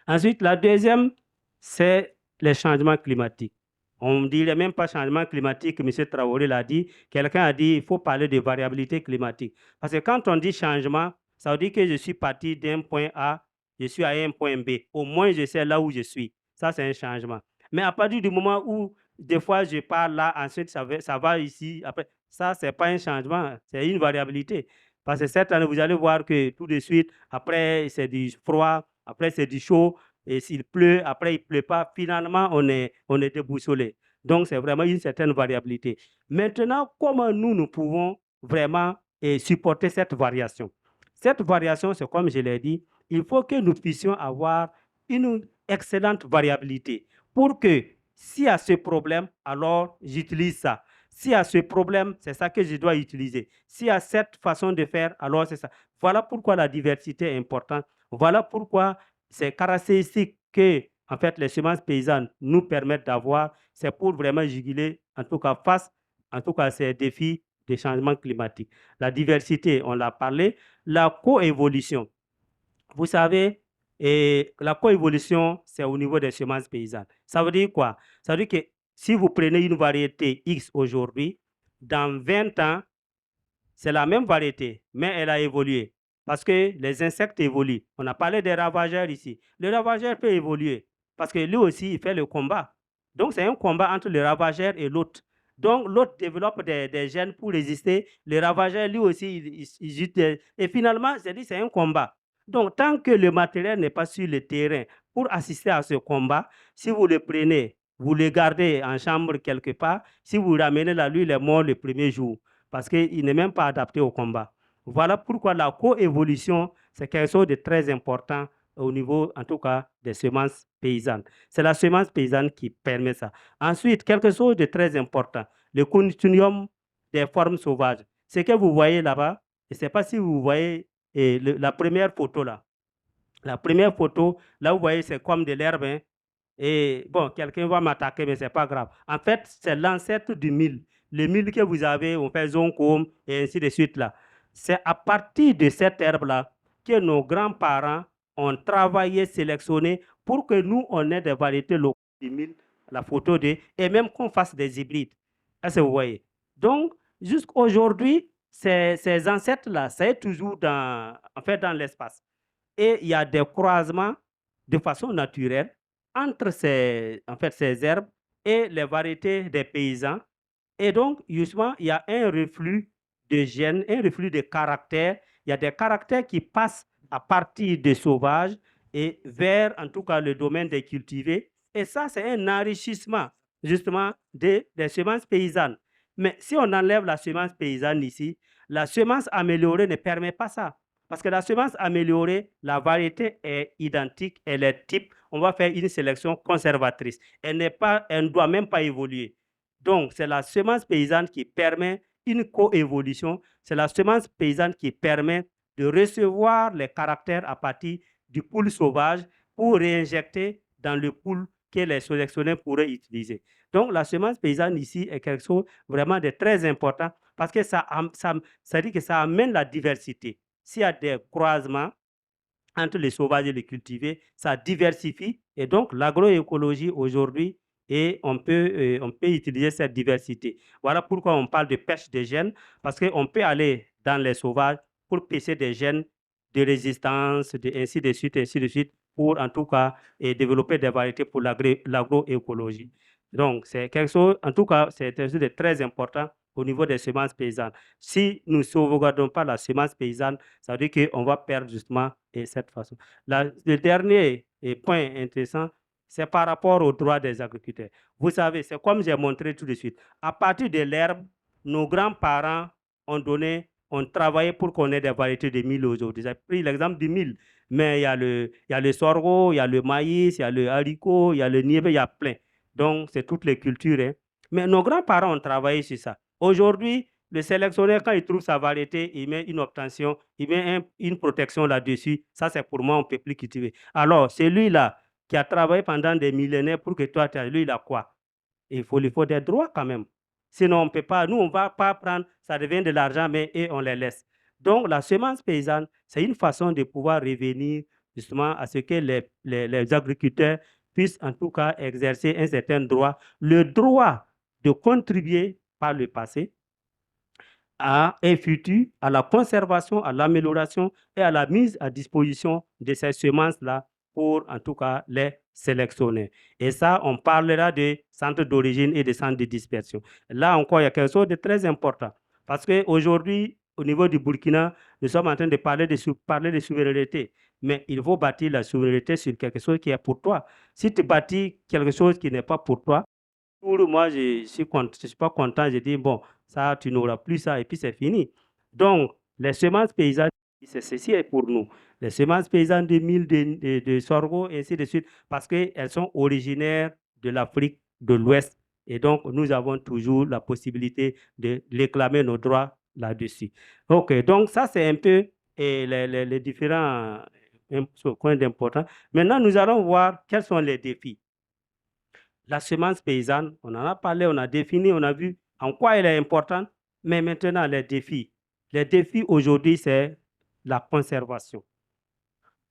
Ensuite, la deuxième, c'est les changements climatiques. On ne dirait même pas changement climatique, M. Traoré l'a dit. Quelqu'un a dit qu'il faut parler de variabilité climatique. Parce que quand on dit changement, ça veut dire que je suis parti d'un point A, je suis à un point B. Au moins, je sais là où je suis. Ça, c'est un changement. Mais à partir du moment où, des fois, je pars là, ensuite, ça va ici, après, ça, ce n'est pas un changement, c'est une variabilité. Parce que cette année, vous allez voir que tout de suite, après, c'est du froid, après, c'est du chaud, et s'il pleut, après, il ne pleut pas. Finalement, on est déboussolé. Donc, c'est vraiment une certaine variabilité. Maintenant, comment nous pouvons vraiment supporter cette variation? Cette variation, c'est comme je l'ai dit, il faut que nous puissions avoir une excellente variabilité pour que s'il y a ce problème, alors j'utilise ça. S'il y a ce problème, c'est ça que je dois utiliser. S'il y a cette façon de faire, alors c'est ça. Voilà pourquoi la diversité est importante. Voilà pourquoi ces caractéristiques que, en fait, les semences paysannes nous permettent d'avoir, c'est pour vraiment juguler, en tout cas, face, en tout cas, à ces défis des changements climatiques. La diversité, on l'a parlé. La coévolution. Vous savez, la coévolution, c'est au niveau des semences paysannes. Ça veut dire quoi? Ça veut dire que si vous prenez une variété X aujourd'hui, dans 20 ans, c'est la même variété, mais elle a évolué. Parce que les insectes évoluent. On a parlé des ravageurs ici. Le ravageur peut évoluer parce que lui aussi, il fait le combat. Donc, c'est un combat entre le ravageur et l'autre. Donc, l'autre développe des gènes pour résister. Le ravageur, lui aussi, et finalement, c'est un combat. Donc, tant que le matériel n'est pas sur le terrain pour assister à ce combat, si vous le prenez, vous le gardez en chambre quelque part, si vous ramenez la lui, il est mort le premier jour parce qu'il n'est même pas adapté au combat. Voilà pourquoi la coévolution, c'est quelque chose de très important au niveau, en tout cas, des semences paysannes. C'est la semence paysanne qui permet ça. Ensuite, quelque chose de très important, le continuum des formes sauvages. Ce que vous voyez là-bas, je ne sais pas si vous voyez la première photo là. La première photo, là vous voyez, c'est comme de l'herbe. Hein. Et bon, quelqu'un va m'attaquer, mais ce n'est pas grave. En fait, c'est l'ancêtre du mil. Le mil que vous avez, on fait zoncome et ainsi de suite là. C'est à partir de cette herbe-là que nos grands-parents ont travaillé, sélectionné pour que nous, on ait des variétés locales du mil, la photo de, et même qu'on fasse des hybrides. Est-ce que vous voyez? Donc, jusqu'aujourd'hui, ces ancêtres-là, c'est toujours dans l'espace. Et il y a des croisements de façon naturelle entre ces herbes et les variétés des paysans. Et donc, justement, il y a un reflux de gènes, un reflux de caractères. Il y a des caractères qui passent à partir des sauvages et vers, en tout cas, le domaine des cultivés. Et ça, c'est un enrichissement, justement, des semences paysannes. Mais si on enlève la semence paysanne ici, la semence améliorée ne permet pas ça. Parce que la semence améliorée, la variété est identique, elle est type. On va faire une sélection conservatrice. Elle ne doit même pas évoluer. Donc, c'est la semence paysanne qui permet une coévolution. C'est la semence paysanne qui permet de recevoir les caractères à partir du pool sauvage pour réinjecter dans le pool que les sélectionneurs pourraient utiliser. Donc, la semence paysanne ici est quelque chose vraiment de très important parce que ça dit que ça amène la diversité. S'il y a des croisements entre les sauvages et les cultivés, ça diversifie. Et donc, l'agroécologie aujourd'hui, et on peut utiliser cette diversité. Voilà pourquoi on parle de pêche des gènes, parce qu'on peut aller dans les sauvages pour pêcher des gènes de résistance, ainsi de suite, pour en tout cas développer des variétés pour l'agroécologie. Donc, c'est quelque chose, en tout cas, c'est quelque chose de très important au niveau des semences paysannes. Si nous ne sauvegardons pas la semence paysanne, ça veut dire qu'on va perdre justement cette façon. Le dernier point intéressant, c'est par rapport aux droits des agriculteurs. Vous savez, c'est comme j'ai montré tout de suite. À partir de l'herbe, nos grands-parents ont travaillé pour qu'on ait des variétés de mil aujourd'hui. J'ai pris l'exemple du mil, mais il y a le sorgho, il y a le maïs, il y a le haricot, il y a le niébé, il y a plein. Donc, c'est toutes les cultures. Hein. Mais nos grands-parents ont travaillé sur ça. Aujourd'hui, le sélectionneur, quand il trouve sa variété, il met une obtention, il met une protection là-dessus. Ça, c'est pour moi, on ne peut plus cultiver. Alors, celui-là qui a travaillé pendant des millénaires pour que toi, lui, il a quoi? Il faut des droits quand même. Sinon, on ne peut pas. Nous, on ne va pas prendre, ça devient de l'argent, mais et on les laisse. Donc, la semence paysanne, c'est une façon de pouvoir revenir justement à ce que les agriculteurs puissent en tout cas exercer un certain droit. Le droit de contribuer par le passé à un futur, à la conservation, à l'amélioration et à la mise à disposition de ces semences-là pour en tout cas les sélectionner. Et ça, on parlera de centres d'origine et de centres de dispersion. Là encore, il y a quelque chose de très important parce qu'aujourd'hui, au niveau du Burkina, nous sommes en train de parler de souveraineté, mais il faut bâtir la souveraineté sur quelque chose qui est pour toi. Si tu bâtis quelque chose qui n'est pas pour toi, moi, je ne suis pas content, je dis, bon, ça, tu n'auras plus ça, et puis c'est fini. Donc, les semences paysannes, c'est ceci est pour nous. Les semences paysannes de mil, de sorgho, et ainsi de suite, parce qu'elles sont originaires de l'Afrique de l'Ouest. Et donc, nous avons toujours la possibilité de réclamer nos droits là-dessus. OK, donc ça, c'est un peu les différents points d'importance. Maintenant, nous allons voir quels sont les défis. La semence paysanne, on en a parlé, on a défini, on a vu en quoi elle est importante, mais maintenant les défis. Les défis aujourd'hui, c'est la conservation.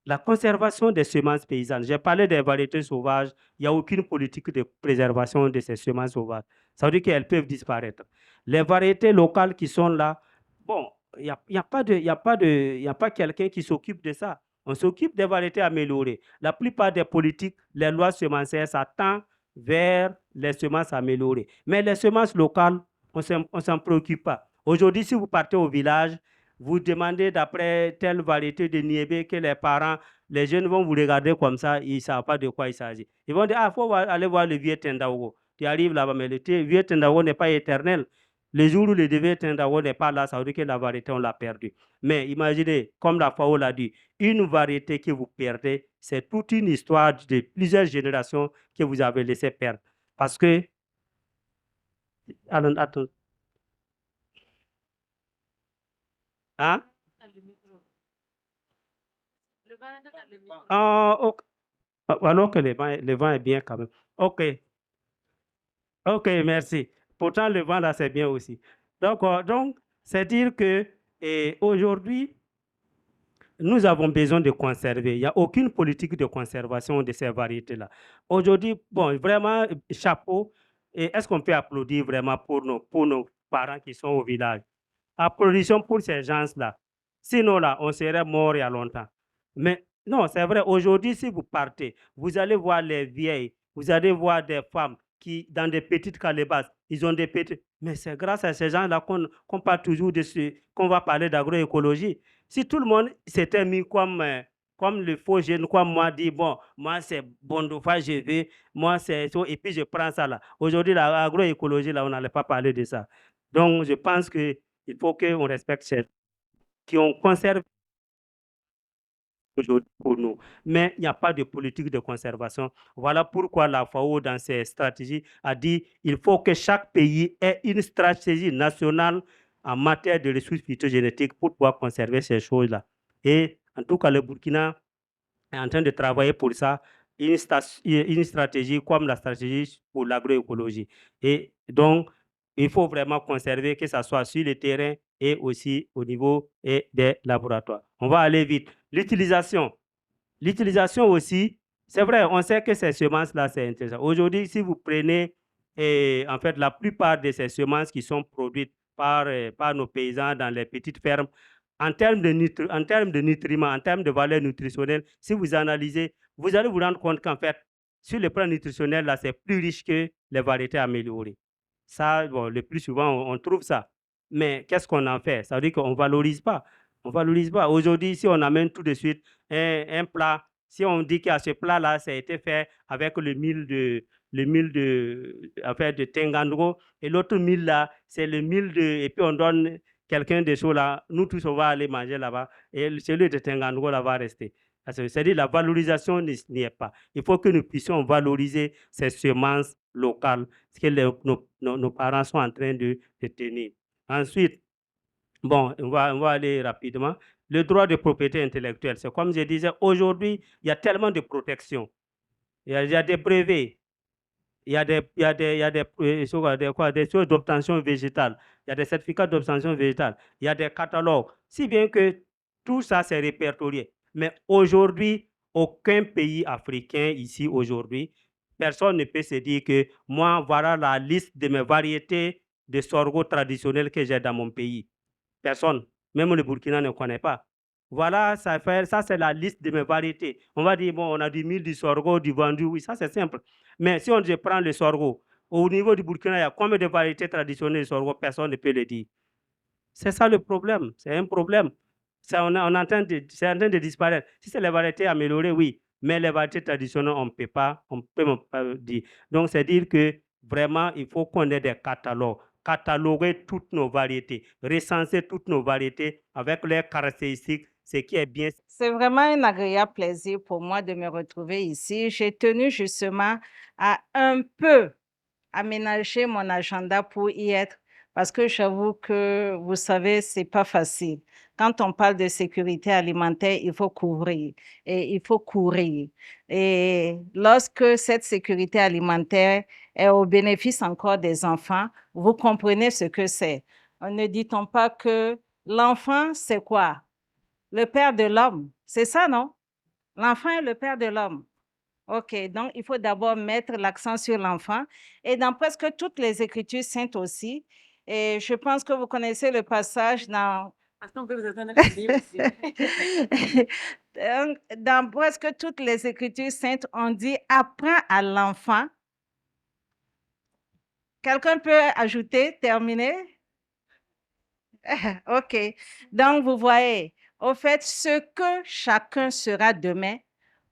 La conservation des semences paysannes. J'ai parlé des variétés sauvages, il n'y a aucune politique de préservation de ces semences sauvages. Ça veut dire qu'elles peuvent disparaître. Les variétés locales qui sont là, bon, il n'y a pas quelqu'un qui s'occupe de ça. On s'occupe des variétés améliorées. La plupart des politiques, les lois semencières s'attendent vers les semences améliorées. Mais les semences locales, on ne s'en préoccupe pas. Aujourd'hui, si vous partez au village, vous demandez d'après telle variété de niébé que les parents, les jeunes vont vous regarder comme ça, ils ne savent pas de quoi il s'agit. Ils vont dire, ah, il faut aller voir le vieux Tendawo. Tu arrives là-bas, mais le vieux Tendawo n'est pas éternel. Le jour où le vieux Tendawo n'est pas là, ça veut dire que la variété, on l'a perdue. Mais imaginez, comme la FAO l'a dit, une variété que vous perdez, c'est toute une histoire de plusieurs générations que vous avez laissé perdre. Parce que, attends. Hein? Ah, ok. Alors que le vent est bien quand même. OK. OK, merci. Pourtant, le vent là, c'est bien aussi. Donc c'est dire que aujourd'hui, nous avons besoin de conserver. Il n'y a aucune politique de conservation de ces variétés-là. Aujourd'hui, bon, vraiment, chapeau. Et est-ce qu'on peut applaudir vraiment pour nos parents qui sont au village? Applaudissons pour ces gens-là. Sinon, là, on serait mort il y a longtemps. Mais non, c'est vrai, aujourd'hui, si vous partez, vous allez voir les vieilles, vous allez voir des femmes qui, dans des petites calebasses, ils ont des petites... Mais c'est grâce à ces gens-là qu'on parle toujours de ce... qu'on va parler d'agroécologie. Si tout le monde s'était mis comme le faux jeune, comme moi, dit, bon, moi, c'est Bondofa, je vais, moi, c'est ça, et puis je prends ça là. Aujourd'hui, l'agroécologie, là, on n'allait pas parler de ça. Donc, je pense qu'il faut qu'on respecte ceux qui ont conservé aujourd'hui pour nous. Mais il n'y a pas de politique de conservation. Voilà pourquoi la FAO, dans ses stratégies, a dit qu'il faut que chaque pays ait une stratégie nationale en matière de ressources phytogénétiques pour pouvoir conserver ces choses-là. Et en tout cas, le Burkina est en train de travailler pour ça, une stratégie comme la stratégie pour l'agroécologie. Et donc, il faut vraiment conserver, que ce soit sur le terrain et aussi au niveau des laboratoires. On va aller vite. L'utilisation aussi, c'est vrai, on sait que ces semences-là, c'est intéressant. Aujourd'hui, si vous prenez, en fait, la plupart de ces semences qui sont produites par nos paysans dans les petites fermes, en termes de nutriments, en termes de valeur nutritionnelle, si vous analysez, vous allez vous rendre compte qu'en fait, sur le plan nutritionnel, là, c'est plus riche que les variétés améliorées. Ça, bon, le plus souvent, on trouve ça. Mais qu'est-ce qu'on en fait? Ça veut dire qu'on ne valorise pas. On ne valorise pas. Aujourd'hui, si on amène tout de suite un plat, si on dit qu'à ce plat-là, ça a été fait avec le mil en fait, de Tengandro, et l'autre mil là, c'est le mil de... Et puis on donne quelqu'un de chaud là, nous tous, on va aller manger là-bas, et celui de Tengandro là va rester. C'est-à-dire la valorisation n'y est pas. Il faut que nous puissions valoriser ces semences locales, ce que nos parents sont en train de tenir. Ensuite, bon, on va aller rapidement. Le droit de propriété intellectuelle, c'est comme je disais, aujourd'hui, il y a tellement de protections. Il y a des brevets, il y a des choses d'obtention végétale, il y a des certificats d'obtention végétale, il y a des catalogues, si bien que tout ça, c'est répertorié. Mais aujourd'hui, aucun pays africain ici aujourd'hui, personne ne peut se dire que moi, voilà la liste de mes variétés de sorgho traditionnels que j'ai dans mon pays. Personne, même le Burkina ne connaît pas. Voilà, ça c'est la liste de mes variétés. On va dire, bon, on a du mil, du sorgho, du vendu, oui, ça c'est simple. Mais si on prend le sorgho, au niveau du Burkina, il y a combien de variétés traditionnelles de sorgho? Personne ne peut le dire. C'est ça le problème, c'est un problème. C'est en train de disparaître. Si c'est les variétés améliorées, oui, mais les variétés traditionnelles, on ne peut pas dire. Donc, c'est dire que vraiment, il faut qu'on ait des catalogues, cataloguer toutes nos variétés, recenser toutes nos variétés avec leurs caractéristiques, ce qui est bien. C'est vraiment un agréable plaisir pour moi de me retrouver ici. J'ai tenu justement à un peu aménager mon agenda pour y être parce que j'avoue que, vous savez, c'est pas facile. Quand on parle de sécurité alimentaire, il faut couvrir et il faut courir. Et lorsque cette sécurité alimentaire est au bénéfice encore des enfants, vous comprenez ce que c'est. Ne dit-on pas que l'enfant, c'est quoi? Le père de l'homme. C'est ça, non? L'enfant est le père de l'homme. OK, donc il faut d'abord mettre l'accent sur l'enfant. Et dans presque toutes les Écritures saintes aussi, et je pense que vous connaissez le passage dans... Dans presque toutes les Écritures saintes, on dit « apprends à l'enfant ». Quelqu'un peut ajouter, terminer? OK, donc vous voyez, au fait, ce que chacun sera demain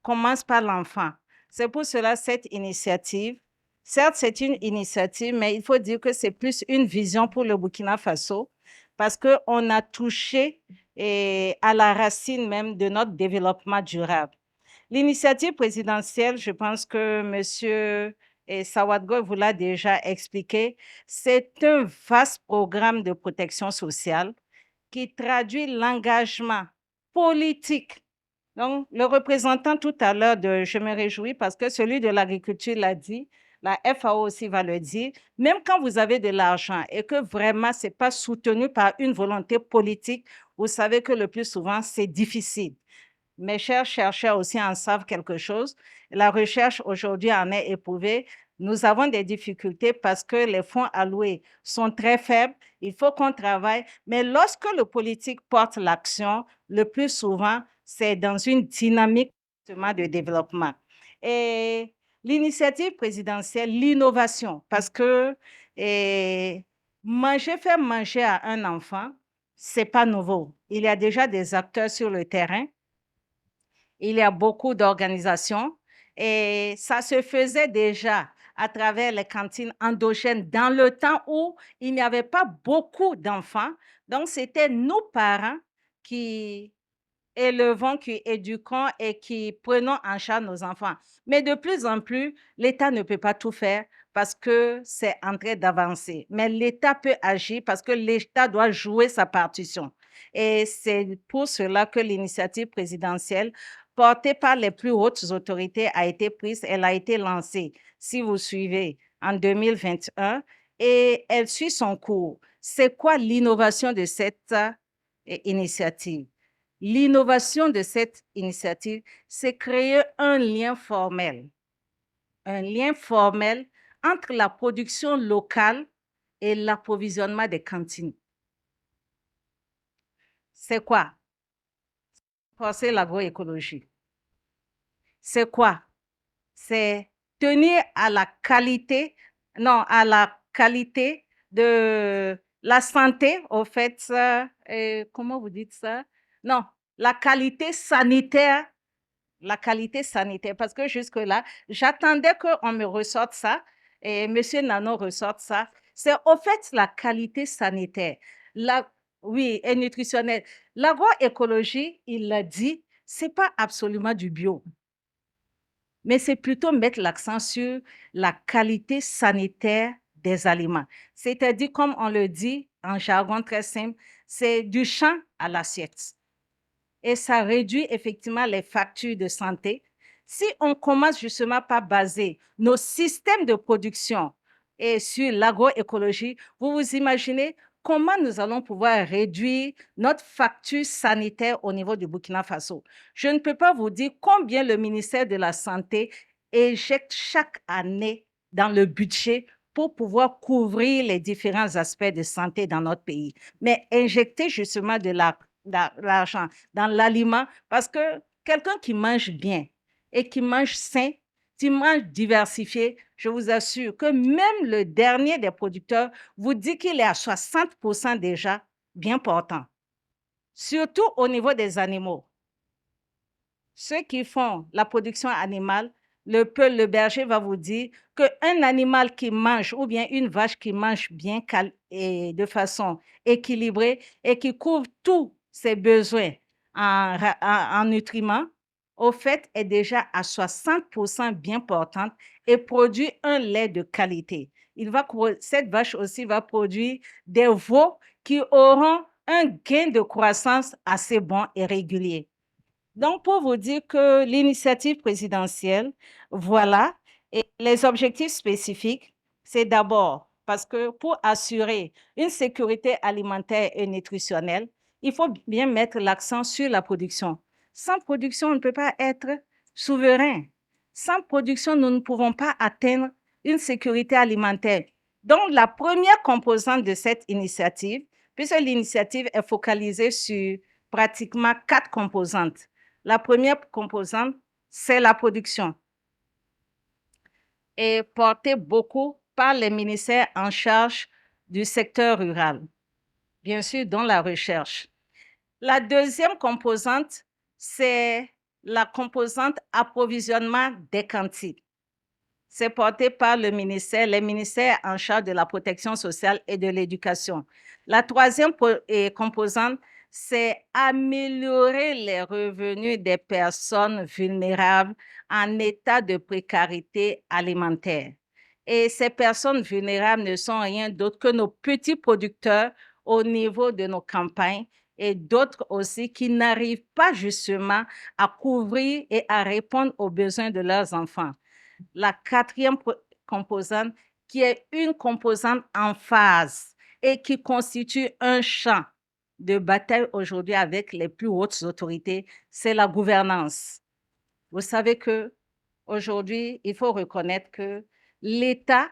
commence par l'enfant. C'est pour cela cette initiative. Certes, c'est une initiative, mais il faut dire que c'est plus une vision pour le Burkina Faso parce qu'on a touché à la racine même de notre développement durable. L'initiative présidentielle, je pense que M. Sawadgo vous l'a déjà expliqué, c'est un vaste programme de protection sociale qui traduit l'engagement politique. Donc, le représentant tout à l'heure, je me réjouis parce que celui de l'agriculture l'a dit, la FAO aussi va le dire, même quand vous avez de l'argent et que vraiment ce n'est pas soutenu par une volonté politique, vous savez que le plus souvent, c'est difficile. Mes chers chercheurs aussi en savent quelque chose. La recherche aujourd'hui en est éprouvée. Nous avons des difficultés parce que les fonds alloués sont très faibles. Il faut qu'on travaille. Mais lorsque le politique porte l'action, le plus souvent, c'est dans une dynamique de développement. Et l'initiative présidentielle, l'innovation, parce que faire manger à un enfant, ce n'est pas nouveau. Il y a déjà des acteurs sur le terrain. Il y a beaucoup d'organisations et ça se faisait déjà à travers les cantines endogènes dans le temps où il n'y avait pas beaucoup d'enfants. Donc, c'était nos parents qui élevons, qui éduquons et qui prenons en charge nos enfants. Mais de plus en plus, l'État ne peut pas tout faire parce que c'est en train d'avancer. Mais l'État peut agir parce que l'État doit jouer sa partition. Et c'est pour cela que l'initiative présidentielle portée par les plus hautes autorités a été prise. Elle a été lancée, si vous suivez, en 2021 et elle suit son cours. C'est quoi l'innovation de cette initiative? L'innovation de cette initiative, c'est créer un lien formel entre la production locale et l'approvisionnement des cantines. C'est quoi? C'est l'agroécologie. c'est quoi? C'est tenir à la qualité, non, à la qualité de la santé, au fait, comment vous dites ça? Non, la qualité sanitaire, parce que jusque-là, j'attendais qu'on me ressorte ça, et Monsieur Nano ressorte ça. C'est au fait la qualité sanitaire, la, oui, et nutritionnelle. L'agroécologie, il l'a dit, c'est pas absolument du bio, mais c'est plutôt mettre l'accent sur la qualité sanitaire des aliments. C'est-à-dire, comme on le dit en jargon très simple, c'est du champ à l'assiette. Et ça réduit effectivement les factures de santé. Si on commence justement par baser nos systèmes de production et sur l'agroécologie, vous vous imaginez comment nous allons pouvoir réduire notre facture sanitaire au niveau du Burkina Faso. Je ne peux pas vous dire combien le ministère de la Santé éjecte chaque année dans le budget pour pouvoir couvrir les différents aspects de santé dans notre pays. Mais injecter justement de l'argent dans l'aliment, parce que quelqu'un qui mange bien et qui mange sain, qui mange diversifié, je vous assure que même le dernier des producteurs vous dit qu'il est à 60% déjà bien portant, surtout au niveau des animaux. Ceux qui font la production animale, le berger va vous dire qu'un animal qui mange ou bien une vache qui mange bien et de façon équilibrée et qui couvre tous ses besoins en nutriments, au fait, est déjà à 60% bien portante et produit un lait de qualité. Cette vache aussi va produire des veaux qui auront un gain de croissance assez bon et régulier. Donc, pour vous dire que l'initiative présidentielle, voilà, et les objectifs spécifiques, c'est d'abord parce que pour assurer une sécurité alimentaire et nutritionnelle, il faut bien mettre l'accent sur la production. Sans production, on ne peut pas être souverain. Sans production, nous ne pouvons pas atteindre une sécurité alimentaire. Donc, la première composante de cette initiative, puisque l'initiative est focalisée sur pratiquement 4 composantes. La première composante, c'est la production, et portée beaucoup par les ministères en charge du secteur rural, bien sûr, dont la recherche. La deuxième composante, c'est la composante approvisionnement des cantines. C'est porté par les ministères en charge de la protection sociale et de l'éducation. La troisième composante, c'est améliorer les revenus des personnes vulnérables en état de précarité alimentaire. Et ces personnes vulnérables ne sont rien d'autre que nos petits producteurs au niveau de nos campagnes et d'autres aussi qui n'arrivent pas justement à couvrir et à répondre aux besoins de leurs enfants. La quatrième composante, qui est une composante en phase et qui constitue un champ de bataille aujourd'hui avec les plus hautes autorités, c'est la gouvernance. Vous savez qu'aujourd'hui, il faut reconnaître que l'État,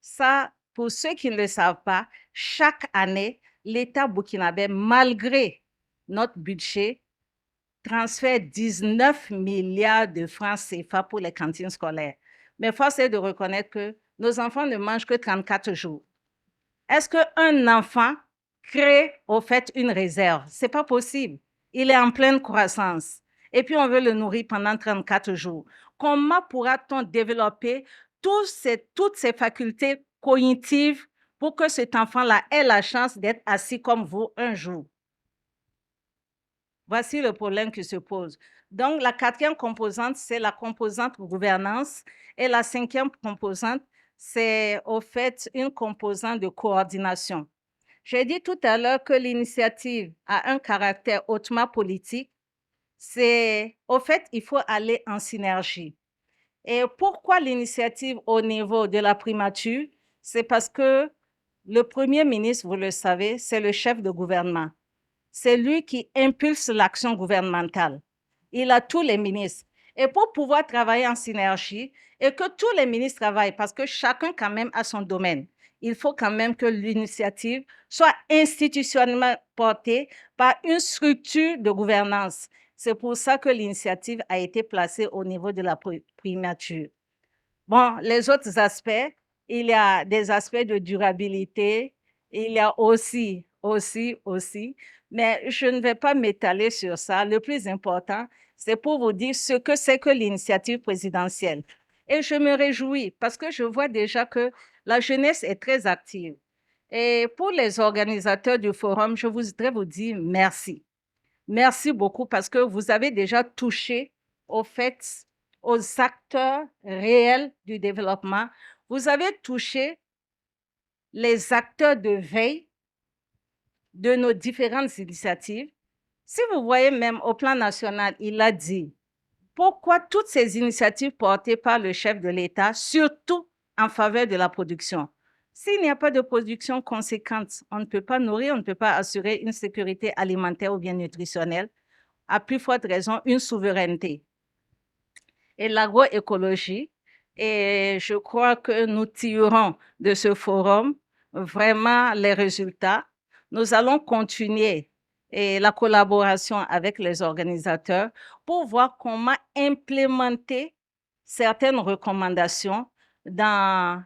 ça, pour ceux qui ne le savent pas, chaque année, l'État burkinabé, malgré notre budget, transfère 19 milliards de francs CFA pour les cantines scolaires. Mais force est de reconnaître que nos enfants ne mangent que 34 jours. Est-ce qu'un enfant crée au fait une réserve? Ce n'est pas possible. Il est en pleine croissance. Et puis on veut le nourrir pendant 34 jours. Comment pourra-t-on développer toutes ces facultés cognitives pour que cet enfant-là ait la chance d'être assis comme vous un jour? Voici le problème qui se pose. Donc, la quatrième composante, c'est la composante gouvernance. Et la cinquième composante, c'est au fait une composante de coordination. J'ai dit tout à l'heure que l'initiative a un caractère hautement politique. Au fait, il faut aller en synergie. Et pourquoi l'initiative au niveau de la primature? C'est parce que le Premier ministre, vous le savez, c'est le chef de gouvernement. C'est lui qui impulse l'action gouvernementale. Il a tous les ministres. Et pour pouvoir travailler en synergie et que tous les ministres travaillent, parce que chacun quand même a son domaine, il faut quand même que l'initiative soit institutionnellement portée par une structure de gouvernance C'est pour ça que l'initiative a été placée au niveau de la primature. Bon, les autres aspects, il y a des aspects de durabilité, il y a aussi, mais je ne vais pas m'étaler sur ça. Le plus important, c'est pour vous dire ce que c'est que l'initiative présidentielle. Et je me réjouis parce que je vois déjà que la jeunesse est très active. Et pour les organisateurs du forum, je voudrais vous dire merci. Merci beaucoup parce que vous avez déjà touché au fait, aux acteurs réels du développement. Vous avez touché les acteurs de veille de nos différentes initiatives. Si vous voyez même au plan national, il a dit pourquoi toutes ces initiatives portées par le chef de l'État, surtout en faveur de la production. S'il n'y a pas de production conséquente, on ne peut pas nourrir, on ne peut pas assurer une sécurité alimentaire ou bien nutritionnelle, à plus forte raison, une souveraineté. Et l'agroécologie, et je crois que nous tirerons de ce forum vraiment les résultats. Nous allons continuer la collaboration avec les organisateurs pour voir comment implémenter certaines recommandations dans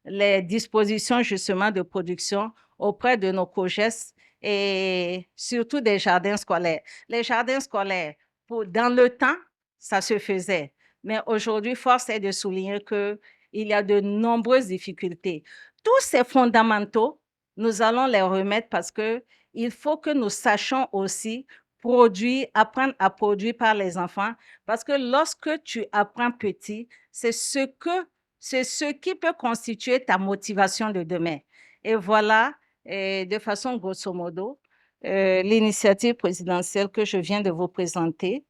les dispositions justement de production auprès de nos COGES et surtout des jardins scolaires. Les jardins scolaires, dans le temps, ça se faisait. Mais aujourd'hui, force est de souligner qu'il y a de nombreuses difficultés. Tous ces fondamentaux, nous allons les remettre parce qu'il faut que nous sachions aussi produire, apprendre à produire par les enfants. Parce que lorsque tu apprends petit, c'est ce qui peut constituer ta motivation de demain. Et voilà, de façon grosso modo, l'initiative présidentielle que je viens de vous présenter.